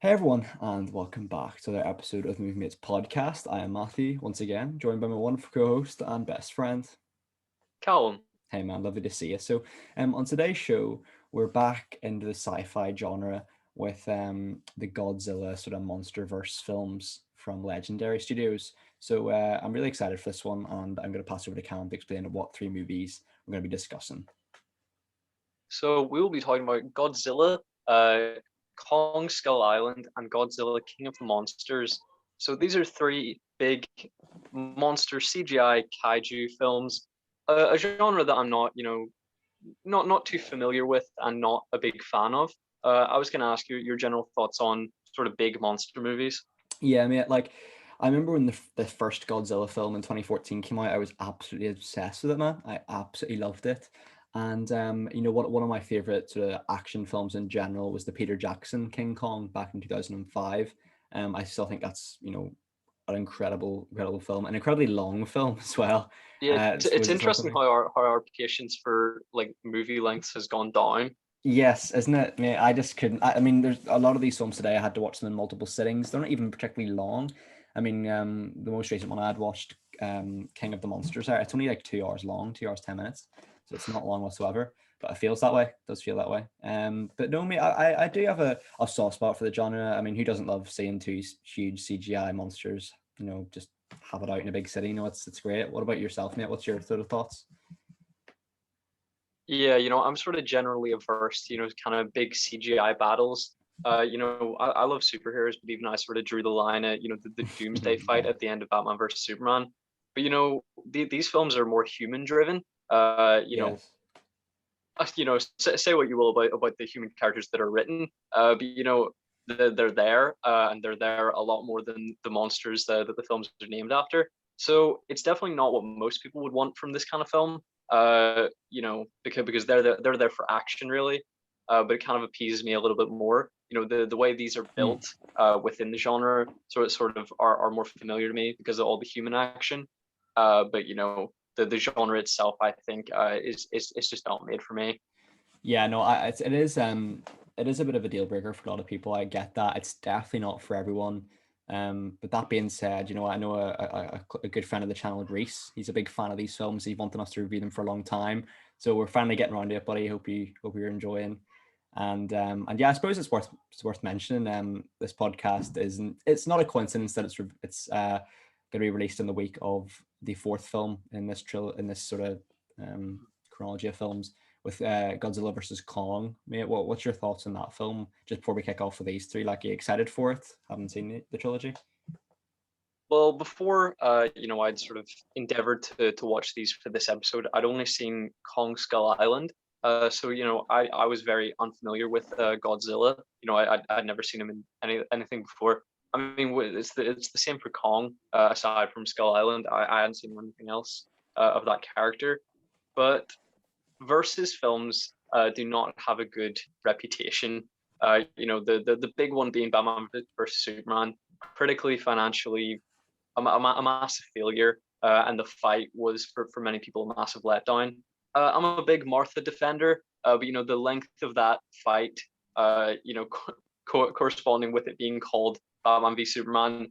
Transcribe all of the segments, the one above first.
Hey everyone, and welcome back to another episode of the Movie Mates podcast. I am Matthew, once again, joined by my wonderful co-host and best friend. Callum. Hey man, lovely to see you. On today's show, we're back into the sci-fi genre with the Godzilla sort of Monsterverse films from Legendary Studios. I'm really excited for this one, and I'm going to pass over to Callum to explain what three movies we're going to be discussing. So we will be talking about Godzilla, Kong Skull Island, and Godzilla King of the Monsters. So these are three big monster CGI kaiju films, a genre that I'm not, not too familiar with and not a big fan of. I was going to ask you your general thoughts on sort of big monster movies. Yeah, I mean, I remember when the first Godzilla film in 2014 came out, I was absolutely obsessed with it, man. I absolutely loved it. And one of my favorite sort of action films in general was the Peter Jackson King Kong back in 2005. I still think that's, an incredible film, an incredibly long film as well. Yeah, I it's suppose it's also interesting how our patience for like movie lengths has gone down. yes, isn't it? Mate, I just couldn't. I mean, there's a lot of these films today. I had to watch them in multiple sittings. They're not even particularly long. I mean, the most recent one I had watched, King of the Monsters. It's only like 2 hours long, 2 hours 10 minutes, so it's not long whatsoever. But it feels that way. It does feel that way. But no, mate, I do have a soft spot for the genre. I mean, who doesn't love seeing two huge CGI monsters? Just have it out in a big city. It's great. What about yourself, mate? What's your sort of thoughts? Yeah, I'm sort of generally averse to, kind of big CGI battles. I love superheroes, but even I sort of drew the line at, the Doomsday fight Yeah. at the end of Batman versus Superman. But, these films are more human driven. Yes. Say what you will about the human characters that are written, but, they're there, and they're there a lot more than the monsters that the films are named after. So it's definitely not what most people would want from this kind of film. Because they're there for action really, but it kind of appeases me a little bit more. The way these are Hmm. built within the genre, so it sort of are more familiar to me because of all the human action. But the genre itself, I think, is just not made for me. Yeah, no, it is a bit of a deal breaker for a lot of people. I get that. It's definitely not for everyone. But that being said, I know a good friend of the channel, Reese. He's a big fan of these films. He's wanted us to review them for a long time. So we're finally getting around to it, buddy. Hope you're enjoying. And yeah, I suppose it's worth mentioning. This podcast it's not a coincidence that it's going to be released in the week of the fourth film in this sort of chronology of films with Godzilla versus Kong. Mate, what's your thoughts on that film? Just before we kick off with these three, like, are you excited for it? Haven't seen the trilogy. Well, before I'd sort of endeavored to watch these for this episode, I'd only seen Kong Skull Island. So I was very unfamiliar with Godzilla. I'd never seen him in anything before. I mean, it's the same for Kong. Aside from Skull Island, I hadn't seen anything else of that character. But versus films do not have a good reputation. The big one being Batman versus Superman, critically, financially, a massive failure, and the fight was for many people a massive letdown. I'm a big Martha defender, but the length of that fight, corresponding with it being called Batman v Superman,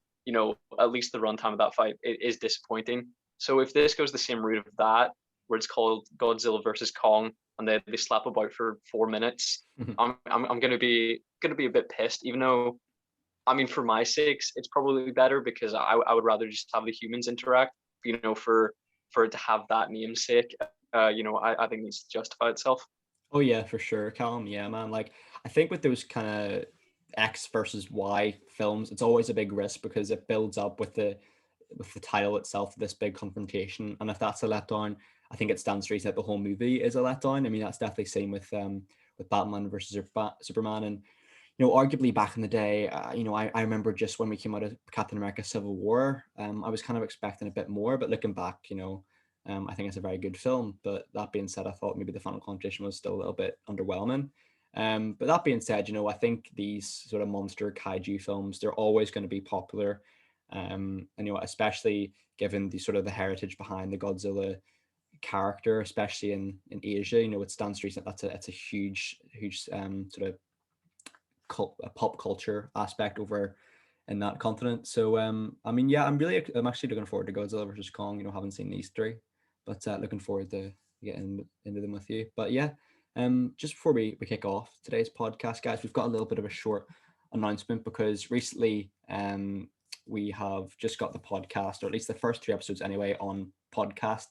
at least the runtime of that fight is disappointing. So if this goes the same route of that, where it's called Godzilla versus Kong, and they slap about for 4 minutes, I'm gonna be a bit pissed, even though I mean, for my sakes, it's probably better because I would rather just have the humans interact. For it to have that namesake, I think it needs to justify itself. Oh yeah, for sure, Callum. Yeah, man. Like, I think with those kind of X versus Y films, it's always a big risk because it builds up with the title itself, this big confrontation. And if that's a letdown, I think it stands to reason that the whole movie is a letdown. I mean, that's definitely same with Batman versus Superman. And arguably back in the day, I remember just when we came out of Captain America: Civil War, I was kind of expecting a bit more, but looking back, I think it's a very good film. But that being said, I thought maybe the final confrontation was still a little bit underwhelming. But that being said, I think these sort of monster kaiju films, they're always going to be popular. And especially given the sort of the heritage behind the Godzilla character, especially in Asia, it stands to reason that it's a huge sort of a pop culture aspect over in that continent. So I mean, yeah, I'm actually looking forward to Godzilla versus Kong. You know, haven't seen these three, but looking forward to getting into them with you. But yeah, just before we kick off today's podcast, guys, we've got a little bit of a short announcement because recently we have just got the podcast, or at least the first three episodes anyway, on podcast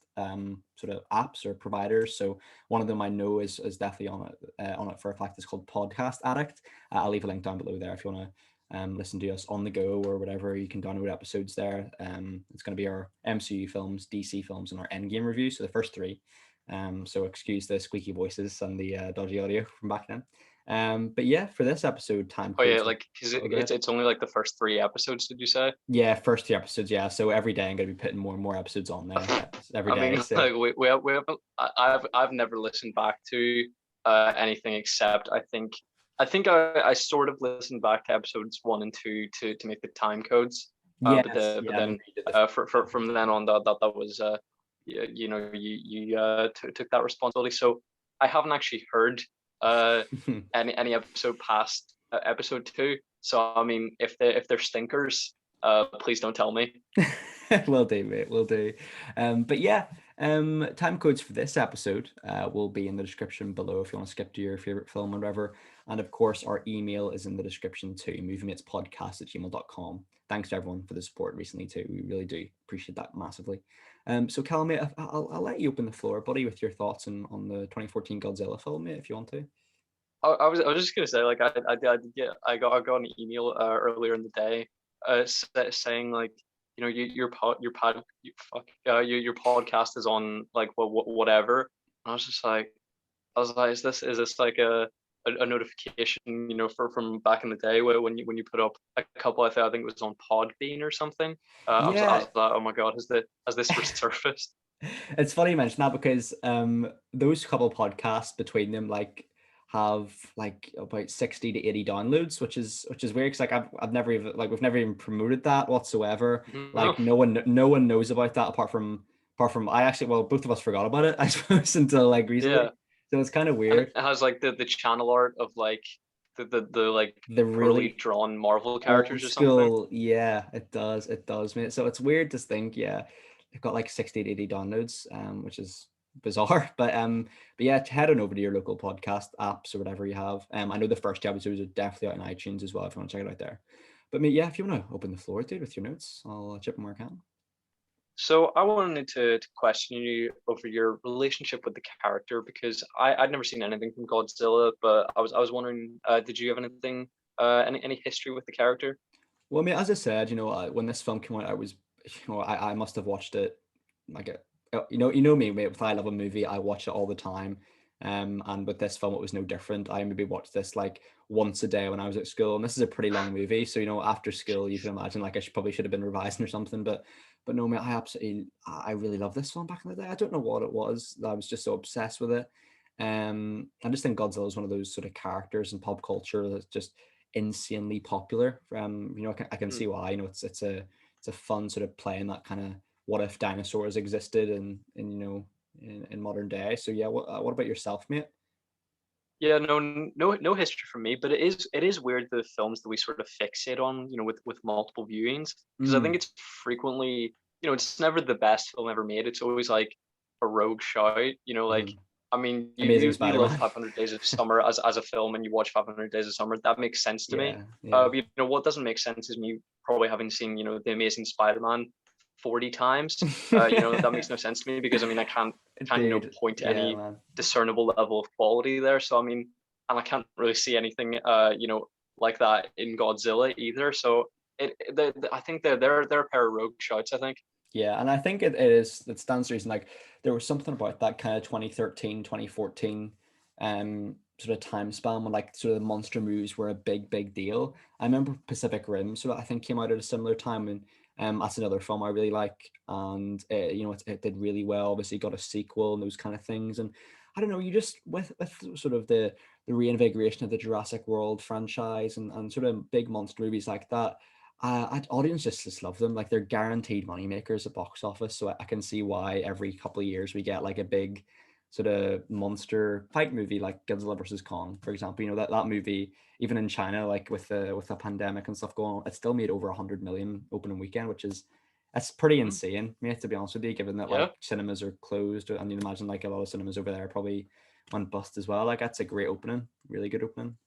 sort of apps or providers. So one of them I know is definitely on it for a fact. It's called Podcast Addict. I'll leave a link down below there if you want to listen to us on the go or whatever. You can download episodes there. It's going to be our MCU films, DC films, and our Endgame review. So the first three. So excuse the squeaky voices and the dodgy audio from back then. But yeah, for this episode, time Oh yeah, codes. like because Oh, go ahead. it's only like the first 3 episodes. Did you say? Yeah, first three episodes. Yeah, so every day I'm going to be putting more and more episodes on there every I mean, day. So like we haven't. I've never listened back to anything except I sort of listened back to episodes 1 and 2 to make the time codes. yes, But yeah, I then remember you did the from then on that was you took that responsibility. So I haven't actually heard any episode past episode 2. So I mean, if they're stinkers, please don't tell me. will do, mate. Will do. But yeah, time codes for this episode will be in the description below if you want to skip to your favorite film or whatever. And of course, our email is in the description too, moviematespodcast@gmail.com. Thanks to everyone for the support recently too. We really do appreciate that massively. So Callum, mate, I'll let you open the floor, buddy, with your thoughts on the 2014 Godzilla film, mate, if you want to. I was just gonna say, like, I got an email earlier in the day saying, like, your podcast is on, like, whatever. And I was like, is this like a notification, from back in the day where when you put up a couple, I think it was on Podbean or something. I Yeah, was like, oh my god, has this resurfaced? it's funny you mention that because those couple podcasts between them have like about 60 to 80 downloads, which is weird because like I've never even we've never even promoted that whatsoever. No. Like no one knows about that apart from I actually, well, both of us forgot about it I suppose until like recently. Yeah. So it's kind of And it weird. has like the channel art of like the like The poorly really drawn Marvel old characters or something. school, yeah, it does, mate. So it's weird to think, yeah, they've got like 60 to 80 downloads, which is bizarre. But yeah, head on over to your local podcast apps or whatever you have. I know the first two episodes are definitely out on iTunes as well if you want to check it out there. But mate, yeah, if you want to open the floor, dude, with your notes, I'll chip them where I can. So I wanted to question you over your relationship with the character because I'd never seen anything from Godzilla, but I was wondering, did you have anything any history with the character? Well, I mean, as I said, when this film came out, I must have watched it like you know me, mate. If I love a movie, I watch it all the time. And with this film, it was no different. I maybe watched this like once a day when I was at school, and this is a pretty long movie. So after school, you can imagine like probably should have been revising or something. But no, mate, I really love this film back in the day. I don't know what it was. I was just so obsessed with it. I just think Godzilla is one of those sort of characters in pop culture that's just insanely popular. I can Hmm. see why. It's a fun sort of play in that kind of what if dinosaurs existed in modern day. So yeah, what about yourself, mate? Yeah, no history from me, but it is weird the films that we sort of fixate on, with multiple viewings, because I think Mm, it's frequently, it's never the best film ever made. It's always like a rogue shout, like, mhm. I mean, Amazing you love Spider-Man. 500 Days of Summer as a film, and you watch 500 Days of Summer. That makes sense to me. Yeah, yeah. What doesn't make sense is me probably having seen, The Amazing Spider-Man 40 times. That makes no sense to me because I mean, I can't Dude, point to yeah, any man. discernible level of quality there. So I mean, and I can't really see anything like that in Godzilla either. So I think they're a pair of rogue shots. I think. Yeah, and I think it stands to reason. Like there was something about that kind of 2013, 2014 sort of time span when like sort of the monster movies were a big deal. I remember Pacific Rim, so I think came out at a similar time, and that's another film I really like. And it did really well. Obviously got a sequel and those kind of things. And I don't know, you just with sort of the reinvigoration of the Jurassic World franchise and sort of big monster movies like that, audience just love them. Like they're guaranteed money makers at box office. So I can see why every couple of years we get like a big sort of monster fight movie like Godzilla versus Kong, for example. You know, that movie, even in China, like with the pandemic and stuff going on, it still made over 100 million opening weekend, which is that's pretty Mhm. insane, mate, to be honest with you, given that Yeah. like cinemas are closed, and you imagine like a lot of cinemas over there probably went bust as well. Like that's a great opening, really good opening.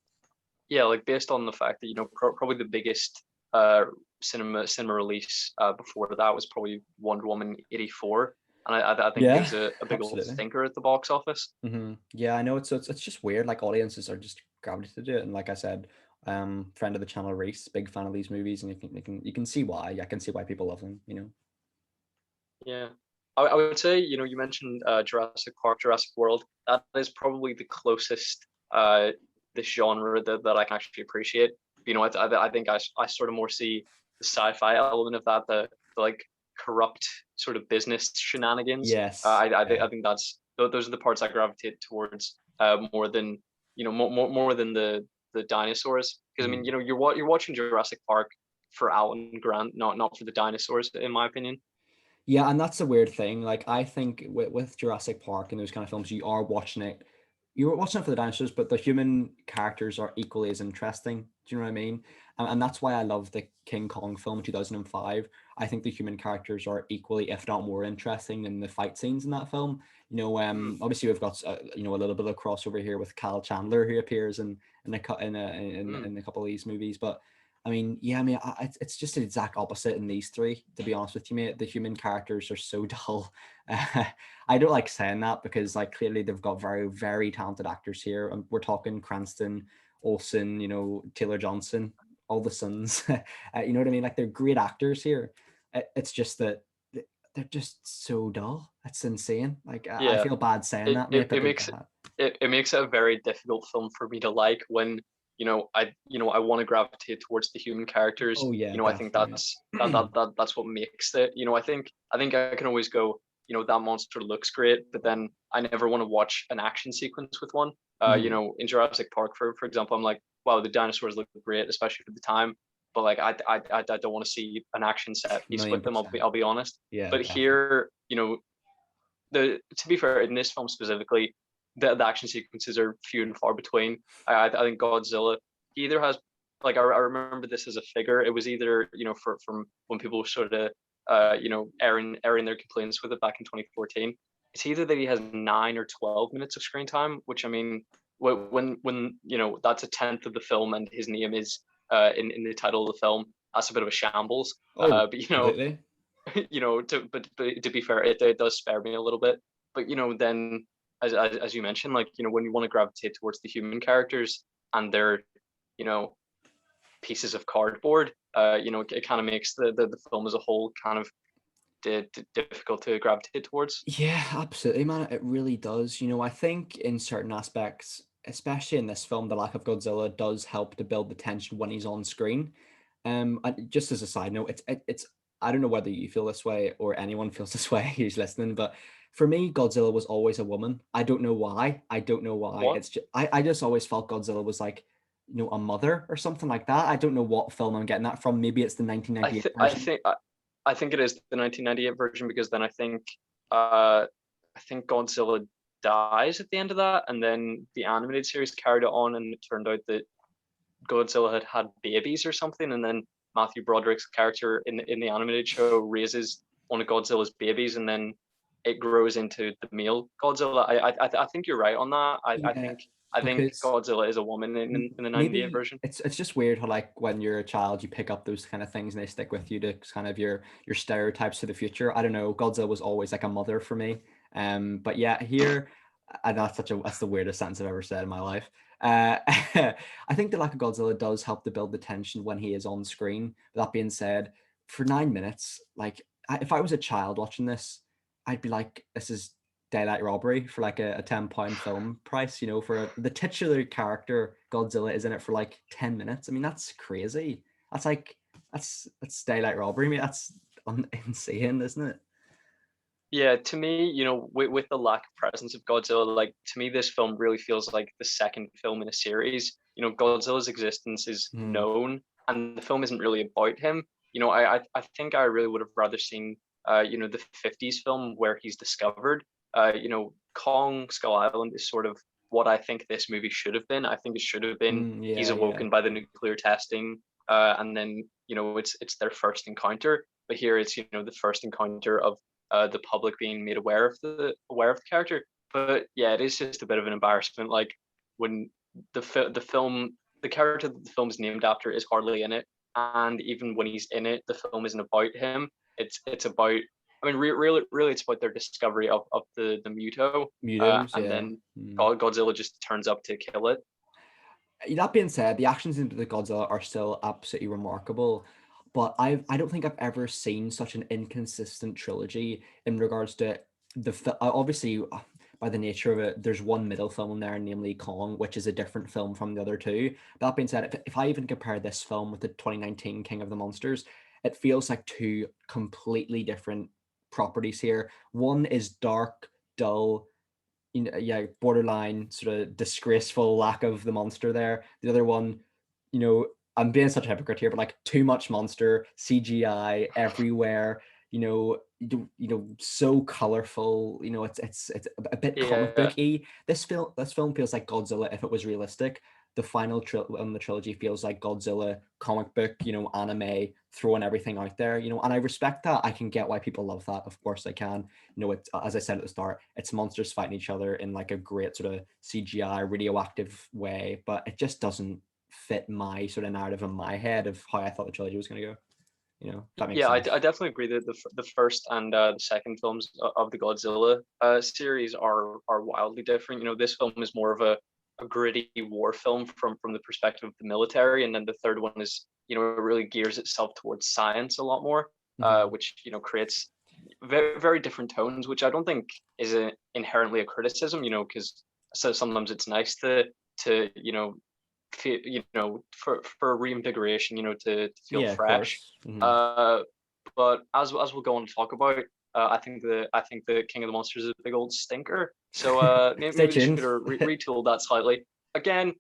Yeah, like based on the fact that probably the biggest cinema release before that was probably Wonder Woman 84, and I think it Yeah, was a big old absolutely. stinker at the box office. Yeah, I know it's just weird. Like audiences are just gravitated to it, and like I said, friend of the channel, Reese, big fan of these movies, and you can see why. I can see why people love them. You know. Yeah. I would say, you mentioned Jurassic Park, Jurassic World. That is probably the closest this genre that I can actually appreciate. I think I sort of more see the sci-fi element of that, the like corrupt sort of business shenanigans. Yes. I Yeah. think those are the parts I gravitate towards more than more than the dinosaurs. Because I mean, Mhm. you're watching Jurassic Park for Alan Grant, not for the dinosaurs, in my opinion. Yeah, and that's a weird thing. Like I think with Jurassic Park and those kind of films, you are watching it. You're watching it for the dinosaurs, but the human characters are equally as interesting. Do you know what I mean? And that's why I love the King Kong film 2005. I think the human characters are equally, if not more, interesting than the fight scenes in that film. You know, Mm, obviously we've got you know, a little bit of crossover here with Kyle Chandler who appears mm. in a couple of these movies, but I mean, yeah, I mean, it's just the exact opposite in these three, to be honest with you, mate. The human characters are so dull. I don't like saying that because, like, clearly they've got very, very talented actors here. And we're talking Cranston, Olsen, you know, Taylor Johnson, all the sons. You know what I mean? Like, they're great actors here. It's just that they're just so dull. That's insane. Like, I Yeah, feel bad saying it, that, it, mate, but it they're makes bad. it makes it a very difficult film for me to like when I want to gravitate towards the human characters. Oh, yeah, I think definitely, mate. that's what makes it. I think I can always go, that monster looks great, but then I never want to watch an action sequence with one. Mhm. In Jurassic Park, for example, I'm like, wow, the dinosaurs look great, especially for the time. But like, I don't want to see an action set piece Million with them. percent. I'll be honest. Yeah, But definitely. here, to be fair, in this film specifically, the action sequences are few and far between. I think Godzilla, he either has, like, I remember this as a figure. It was either, from when people were sort of airing their complaints with it back in 2014. It's either that he has 9 or 12 minutes of screen time, which I mean, when that's a tenth of the film, and his name is in the title of the film. That's a bit of a shambles. Oh, But completely. to be fair, it does spare me a little bit. But then as you mentioned, like, when you want to gravitate towards the human characters and they're, you know, pieces of cardboard, it kind of makes the film as a whole kind of difficult to gravitate towards. Yeah, absolutely, man. It really does. You know, I think in certain aspects, especially in this film, the lack of Godzilla does help to build the tension when he's on screen. And just as a side note, it's I don't know whether you feel this way or anyone feels this way who's listening, but for me, Godzilla was always a woman. I don't know why. I don't know why. What? It's just I just always felt Godzilla was like, you know, a mother or something like that. I don't know what film I'm getting that from. Maybe it's the I 1998 think I version. think I, I think it is the 1998 version, because then uh I think Godzilla dies at the end of that, and then the animated series carried it on, and it turned out that Godzilla had babies or something, and then Matthew Broderick's character in the animated show raises one of Godzilla's babies, and then it grows into the male Godzilla. I think you're right on that. Yeah, I think because Godzilla is a woman in the '98 maybe version. it's just weird how like when you're a child you pick up those kind of things and they stick with you to kind of your stereotypes for the future. I don't know. Godzilla was always like a mother for me. But yeah, here and that's the weirdest sentence I've ever said in my life. I think the lack of Godzilla does help to build the tension when he is on screen. But that being said, for 9 minutes, like if I was a child watching this, I'd be like, this is daylight robbery for like a £10 film price, you know, for the titular character Godzilla is in it for like 10 minutes. I mean, that's crazy. That's like that's daylight robbery. I mean, that's insane, isn't it? Yeah, to me, with the lack of presence of Godzilla, like, to me, this film really feels like the second film in a series. Godzilla's existence is Hmm. known, and the film isn't really about him. I think I really would have rather seen, the '50s film where he's discovered. Kong Skull Island is sort of what I think this movie should have been. I think it should have been he's Yeah, yeah. awoken by the nuclear testing, and then it's their first encounter. But here it's the first encounter of the public being made aware of the character. But yeah, it is just a bit of an embarrassment. Like when the character that the film is named after is hardly in it, and even when he's in it, the film isn't about him. It's about, I mean, really, it's about their discovery of the Muto, Mutos, and yeah. then Godzilla just turns up to kill it. That being said, the actions in the Godzilla are still absolutely remarkable, but I don't think I've ever seen such an inconsistent trilogy in regards to obviously, by the nature of it, there's one middle film in there, namely Kong, which is a different film from the other two. That being said, if I even compare this film with the 2019 King of the Monsters, it feels like two completely different properties here. One is dark, dull, yeah, borderline sort of disgraceful lack of the monster there. The other one, I'm being such a hypocrite here, but like too much monster, CGI everywhere, so colorful. It's a bit comic Yeah, booky. This film feels like Godzilla if it was realistic. The final the trilogy feels like Godzilla comic book, anime, throwing everything out there, and I respect that. I can get why people love that. Of course I can. It's, as I said at the start, it's monsters fighting each other in like a great sort of CGI radioactive way, but it just doesn't fit my sort of narrative in my head of how I thought the trilogy was going to go. If that makes yeah, I sense. definitely agree that the first and the second films of the Godzilla series are wildly different. This film is more of a gritty war film from the perspective of the military, and then the third one is it really gears itself towards science a lot more, Mm-hmm. which creates very very different tones, which I don't think is inherently a criticism. Because so sometimes it's nice to feel, for reinvigoration, to feel Yeah, of fresh. course. Mm-hmm. Uh, but as we'll go on to talk about, I think the King of the Monsters is a big old stinker. So Stay maybe they should tuned. retool that slightly. Again,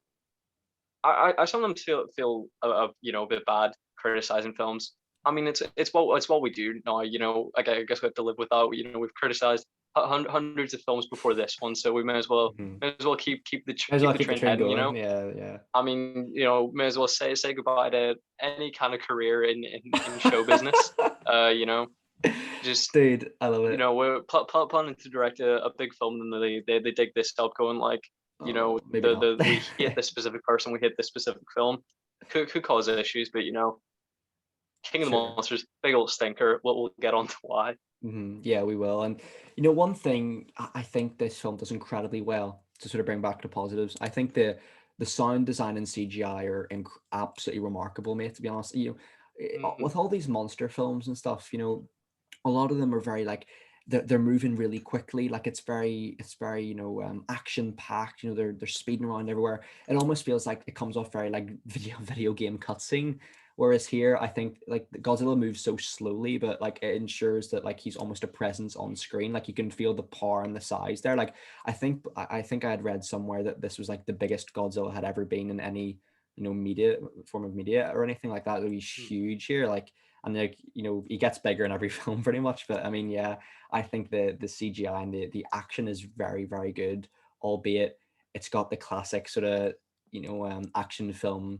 I sometimes feel a bit bad criticizing films. I mean, it's what we do now. I guess we have to live with that. We've criticized hundreds of films before this one, so we may as well Mm-hmm. keep the Might as well keep the train train heading. going. Yeah, yeah. I mean, may as well say goodbye to any kind of career in show business. You know, just Dude, I love it. we're planning to direct a big film, and they dig this up, going like, Oh, maybe not. we hate this specific person, we hate this specific film, could cause issues, but King of the Sure. Monsters, big old stinker. We'll get on to why. Yeah, we will. And one thing I think this film does incredibly well to sort of bring back the positives. I think the sound design and CGI are absolutely remarkable, mate. To be honest, Mm, with all these monster films and stuff, a lot of them are very like they're moving really quickly. Like it's very action packed. They're speeding around everywhere. It almost feels like it comes off very like video game cutscene. Whereas here, I think like Godzilla moves so slowly, but like it ensures that like he's almost a presence on screen. Like you can feel the power and the size there. Like I think I had read somewhere that this was like the biggest Godzilla had ever been in any media form of media or anything like that. It was mm. huge here. Like and like he gets bigger in every film pretty much. But I mean, yeah, I think the CGI and the action is very very good, albeit it's got the classic sort of action film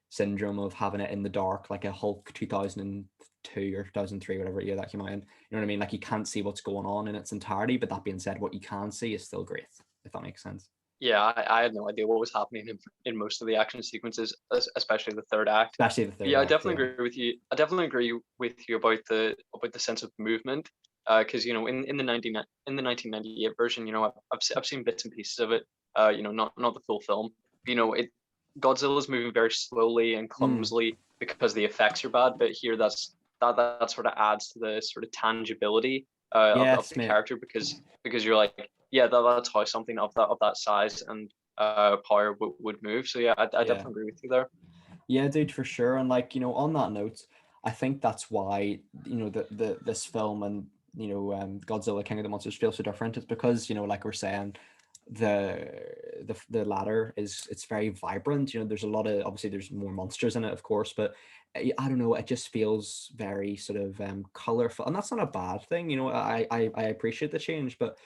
syndrome of having it in the dark, like a Hulk 2002 or 2003, whatever year that came out in. You know what I mean? Like you can't see what's going on in its entirety, but that being said, what you can see is still great, if that makes sense. Yeah, I had no idea what was happening in most of the action sequences, especially the third act. Especially the But third yeah, I act, definitely yeah. agree with you. I definitely agree with you about the sense of movement. Because in the 1998 version, I've seen bits and pieces of it. Not the full film. It Godzilla's moving very slowly and Mm. clumsily because the effects are bad. But here, that sort of adds to the sort of tangibility of Yes, the mate. character, because you're like, yeah, that's how something of that size and power would move. So yeah, I Yeah. definitely agree with you there. Yeah, dude, for sure. And like, on that note, I think that's why, this film and, Godzilla King of the Monsters feel so different. It's because, like we're saying, the latter it's very vibrant. There's a lot of, obviously there's more monsters in it, of course, but I don't know, it just feels very sort of colorful. And that's not a bad thing. I appreciate the change, but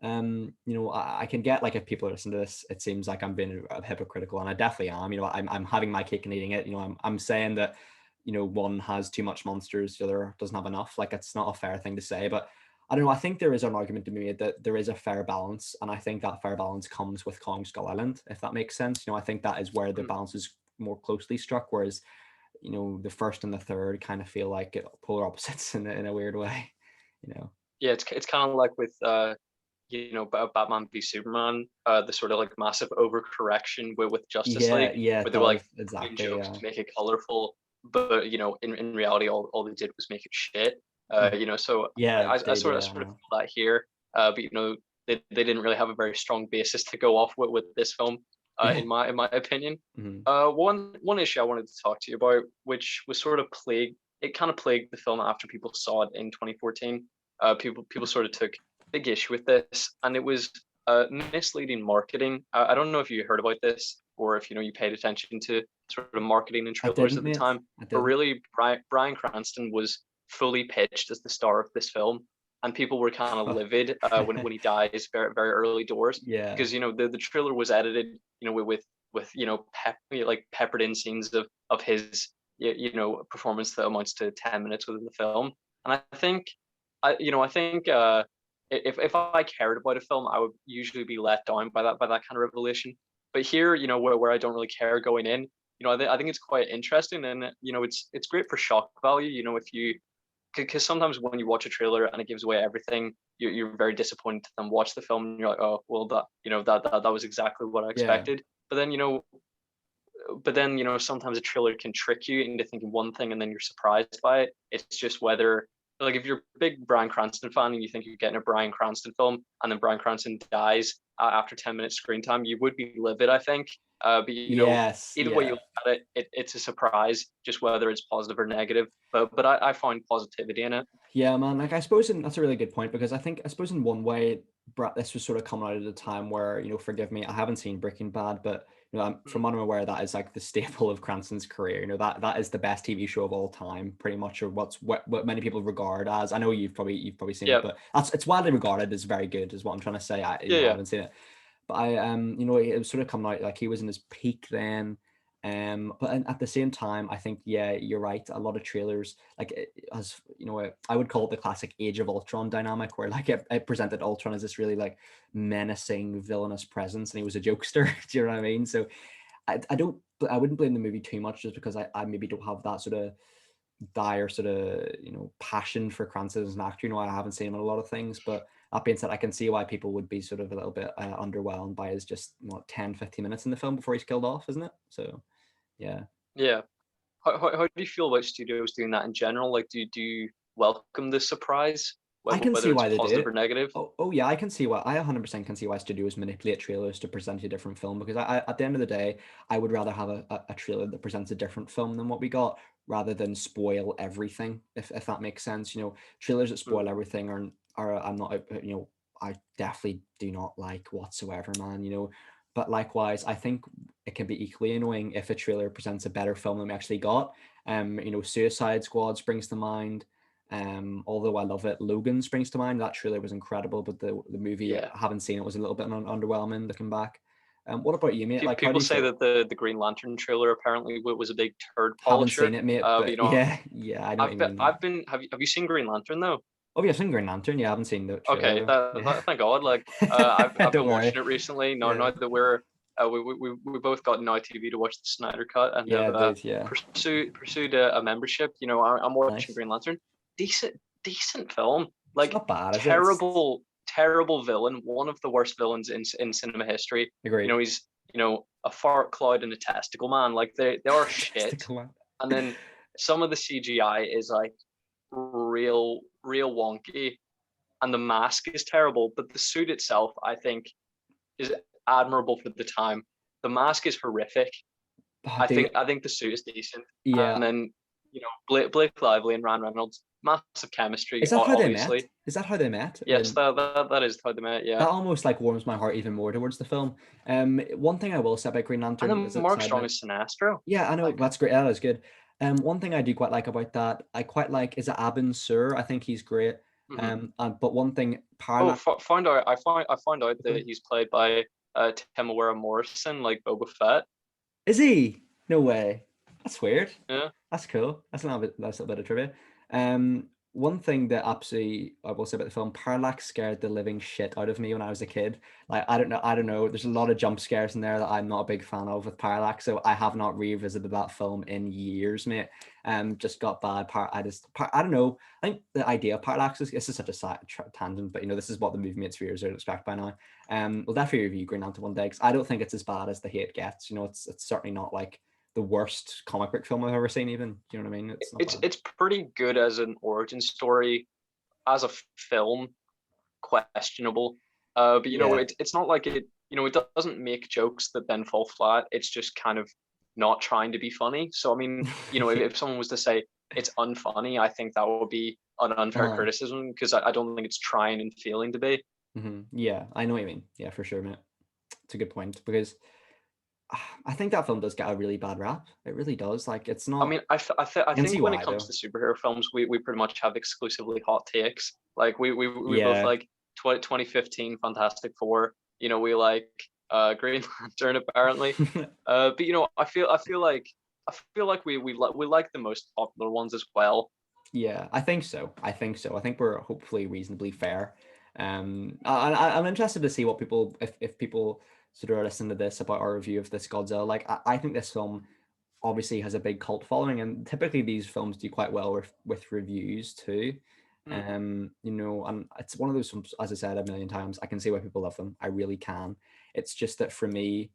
I can get like if people listen to this, it seems like I'm being hypocritical, and I definitely am. I'm having my cake and eating it. I'm saying that one has too much monsters, the other doesn't have enough. Like it's not a fair thing to say, but I don't know. I think there is an argument to be made that there is a fair balance, and I think that fair balance comes with Kong Skull Island, if that makes sense. I think that is where the balance is more closely struck, whereas the first and the third kind of feel like polar opposites in a weird way. Yeah, it's kind of like with Batman v Superman, the sort of like massive overcorrection with Justice Yeah, League, yeah, where it they were like does doing exactly. jokes Yeah. to make it colorful, but in reality, all they did was make it shit. So Yeah, I they did. sort of feel that here, but they didn't really have a very strong basis to go off with this film, Yeah. in my opinion. Mhm. One issue I wanted to talk to you about, which was sort of kind of plagued the film after people saw it in 2014. People sort of took big issue with this, and it was misleading marketing. I don't know if you heard about this or if you paid attention to sort of marketing and I trailers didn't, at the mate. time. I But didn't. really, Bryan Cranston was fully pitched as the star of this film, and people were kind of livid when he dies very very early doors, Yeah. because the trailer was edited with like peppered in scenes of his performance that amounts to 10 minutes within the film. And I think if I cared about a film, I would usually be let down by that kind of revelation. But here, where I don't really care going in, I think it's quite interesting, and it's great for shock value. If you because sometimes when you watch a trailer and it gives away everything, you're very disappointed to then watch the film and you're like, oh well, that was exactly what I Yeah. expected. But then sometimes a trailer can trick you into thinking one thing and then you're surprised by it. It's just whether, like, if you're a big Bryan Cranston fan and you think you're getting a Bryan Cranston film and then Bryan Cranston dies after 10 minutes screen time, you would be livid, I think. But Yes. either way you Yeah. look at it's a surprise, just whether it's positive or negative. But I find positivity in it. Yeah, man. Like I suppose that's a really good point, because I suppose in one way, this was sort of coming out at a time where, forgive me, I haven't seen Breaking Bad, but from what I'm aware, that is like the staple of Cranston's career. That is the best TV show of all time, pretty much, or what many people regard as. I know you've probably seen it, Yeah, but it's widely regarded as very good, is what I'm trying to say. I yeah, haven't seen it, but it was sort of coming out like he was in his peak then. But at the same time, I think, yeah, you're right. A lot of trailers, like as I would call it the classic Age of Ultron dynamic, where like it presented Ultron as this really like menacing villainous presence, and he was a jokester. Do you know what I mean? So I wouldn't blame the movie too much, just because I maybe don't have that sort of dire sort of passion for Cranston as an actor. I haven't seen him in a lot of things, but that being said, I can see why people would be sort of a little bit underwhelmed by his just 10-15 minutes in the film before he's killed off, isn't it? So yeah. yeah. How do you feel about studios doing that in general? Like, do you welcome this surprise, I can see whether it's why they do positive or it. negative? Oh yeah, I can see why. I 100% can see why studios manipulate trailers to present a different film, because at the end of the day, I would rather have a trailer that presents a different film than what we got, rather than spoil everything. If that makes sense, trailers that spoil Mm. everything are I'm not I definitely do not like whatsoever, man. But likewise, I think it can be equally annoying if a trailer presents a better film than we actually got. Suicide Squad springs to mind. Although I love it, Logan springs to mind. That trailer was incredible, but the movie, I Yeah. haven't seen it, was a little bit underwhelming looking back. What about you, mate? Like, how do People you say feel? that the Green Lantern trailer apparently was a big turd Haven't seen polisher. it, mate, But but yeah, yeah, I know what you mean. I've been have you seen Green Lantern though? Oh, yeah, I've seen Green Lantern. Yeah, I haven't seen the trailer Okay, though. Yeah, thank God. Like, I've don't been worry. watching it recently. Yeah, Now that we both got Now TV to watch the Snyder Cut and have yeah, dude. Yeah, pursued a membership. I'm watching nice. Green Lantern. Decent film. It's Like, not bad, is it? terrible villain. One of the worst villains in cinema history. Agreed. He's a fart cloud and a testicle man. Like, they are shit. Testicle man. And then some of the CGI is like real wonky, and the mask is terrible, but the suit itself, I think, is admirable for the time. The mask is horrific. Oh, dude. I think the suit is decent, and Yeah. then Blake Lively and Ryan Reynolds, massive chemistry, Is that how they met? obviously. Is that how they met? Yes, that is how they met. Yeah, That almost like warms my heart even more towards the film. One thing I will say about Green and Lantern is then a Mark side Strong note. is Sinestro. Yeah, I know, Like, that's great. That is good. One thing I do quite like about that, I quite like, is it Abin Sur? I think he's great. Hmm. But one thing, Oh, Parallax. find out. I find out that he's played by Temuera Morrison, like Boba Fett. Is he? No way. That's weird. Yeah. That's cool. That's a little bit of trivia. One thing that absolutely I will say about the film, Parallax scared the living shit out of me when I was a kid. Like I don't know. There's a lot of jump scares in there that I'm not a big fan of with Parallax, so I have not revisited that film in years, mate. Just got bad. I don't know. I think the idea of Parallax is this is such a tangent, but this is what the movie mates viewers would expect by now. We'll definitely review Green Lantern one day because I don't think it's as bad as the hate gets. It's certainly not like the worst comic book film I've ever seen. Even, do you know what I mean? It's not bad. It's pretty good as an origin story. As a film, questionable. But Yeah. it's not like it. It doesn't make jokes that then fall flat. It's just kind of not trying to be funny. So I mean, if someone was to say it's unfunny, I think that would be an unfair Uh-huh. criticism because I don't think it's trying and feeling to be. Yeah, I know what you mean. Yeah, for sure, mate. It's a good point because I think that film does get a really bad rap. It really does. Like, it's I not. mean, I I can see think when it why comes though. to superhero films, we pretty much have exclusively hot takes. Like we both Yeah, like 2015 Fantastic Four. We like Green Lantern apparently. But I feel like we like the most popular ones as well. yeah. I think so. I think so. I think we're hopefully reasonably fair. I'm interested to see what people, if people sort of are listening to this about our review of this Godzilla. Like, I think this film obviously has a big cult following, and typically these films do quite well with reviews too. Hmm. And it's one of those films, as I said a million times, I can see why people love them. I really can. It's just that for me,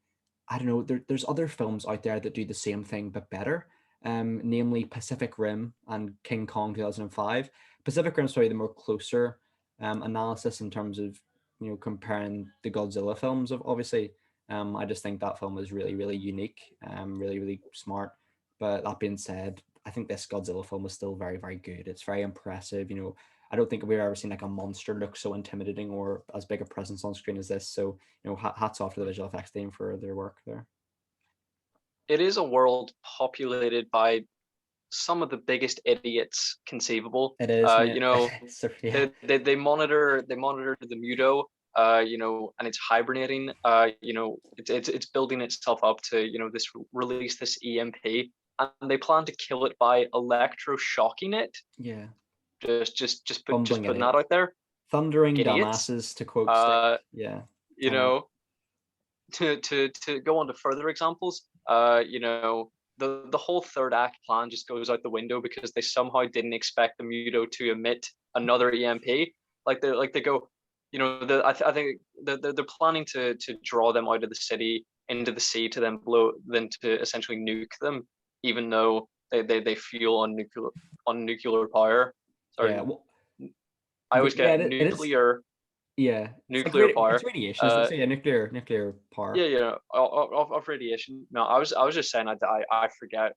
I don't know, there's other films out there that do the same thing but better. Namely Pacific Rim and King Kong 2005. Pacific Rim's probably the more closer analysis in terms of comparing the Godzilla films of obviously. I just think that film is really, really unique, really, really smart. But that being said, I think this Godzilla film is still very, very good. It's very impressive. I don't think we've ever seen like a monster look so intimidating or as big a presence on screen as this. So, hats off to the visual effects team for their work there. It is a world populated by some of the biggest idiots conceivable. It is, mate. So, yeah. They monitor the Muto, and it's hibernating. It's building itself up to this release this EMP, and they plan to kill it by electroshocking it. Yeah. Just Bumbling putting that idiots. out there, Thundering idiots. dumbasses, to quote Stick. Uh, Yeah. you I know. know, to go on to further examples, the whole third act plan just goes out the window because they somehow didn't expect the Muto to emit another EMP. Like they go, I think they're planning to draw them out of the city into the sea to then to essentially nuke them, even though they fuel on nuclear power. Yeah. Sorry, Well, I always yeah, get it is. nuclear Yeah. It's like nuclear it's power. radiation, isn't it? Uh, So yeah, nuclear power. Yeah, of radiation. No, I was just saying I forget,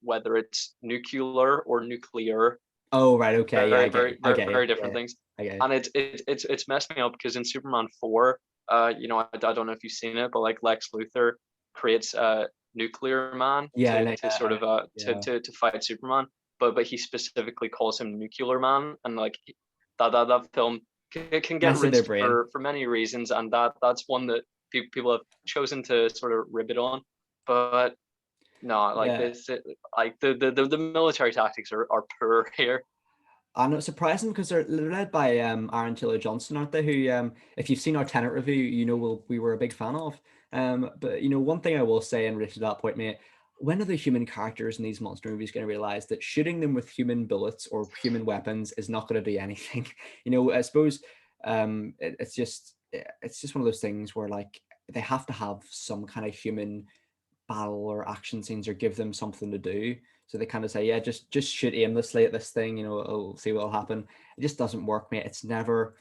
whether it's nuclear or nuclear. Oh, right. Okay. Yeah, I Very, get you. very, I very, get you. very different Yeah, things. I get you. And it's messed me up because in Superman 4, I don't know if you've seen it, but like Lex Luthor creates Nuclear Man Yeah, to no, to sort of yeah. to fight Superman, but he specifically calls him Nuclear Man, and like that film can get Mess with their rinsed brain. for many reasons, and that's one that people have chosen to sort of ribbit on. But no, like Yeah. like the military tactics are poor here. And it's surprising because they're led by Aaron Taylor Johnson, aren't they? Who, if you've seen our Tenet review, we were a big fan of. But one thing I will say in relation to that point, mate, when are the human characters in these monster movies going to realize that shooting them with human bullets or human weapons is not going to do anything? I suppose it's just one of those things where like they have to have some kind of human battle or action scenes or give them something to do. So they kind of say, yeah, just shoot aimlessly at this thing, it'll see what'll happen. It just doesn't work, mate. It's never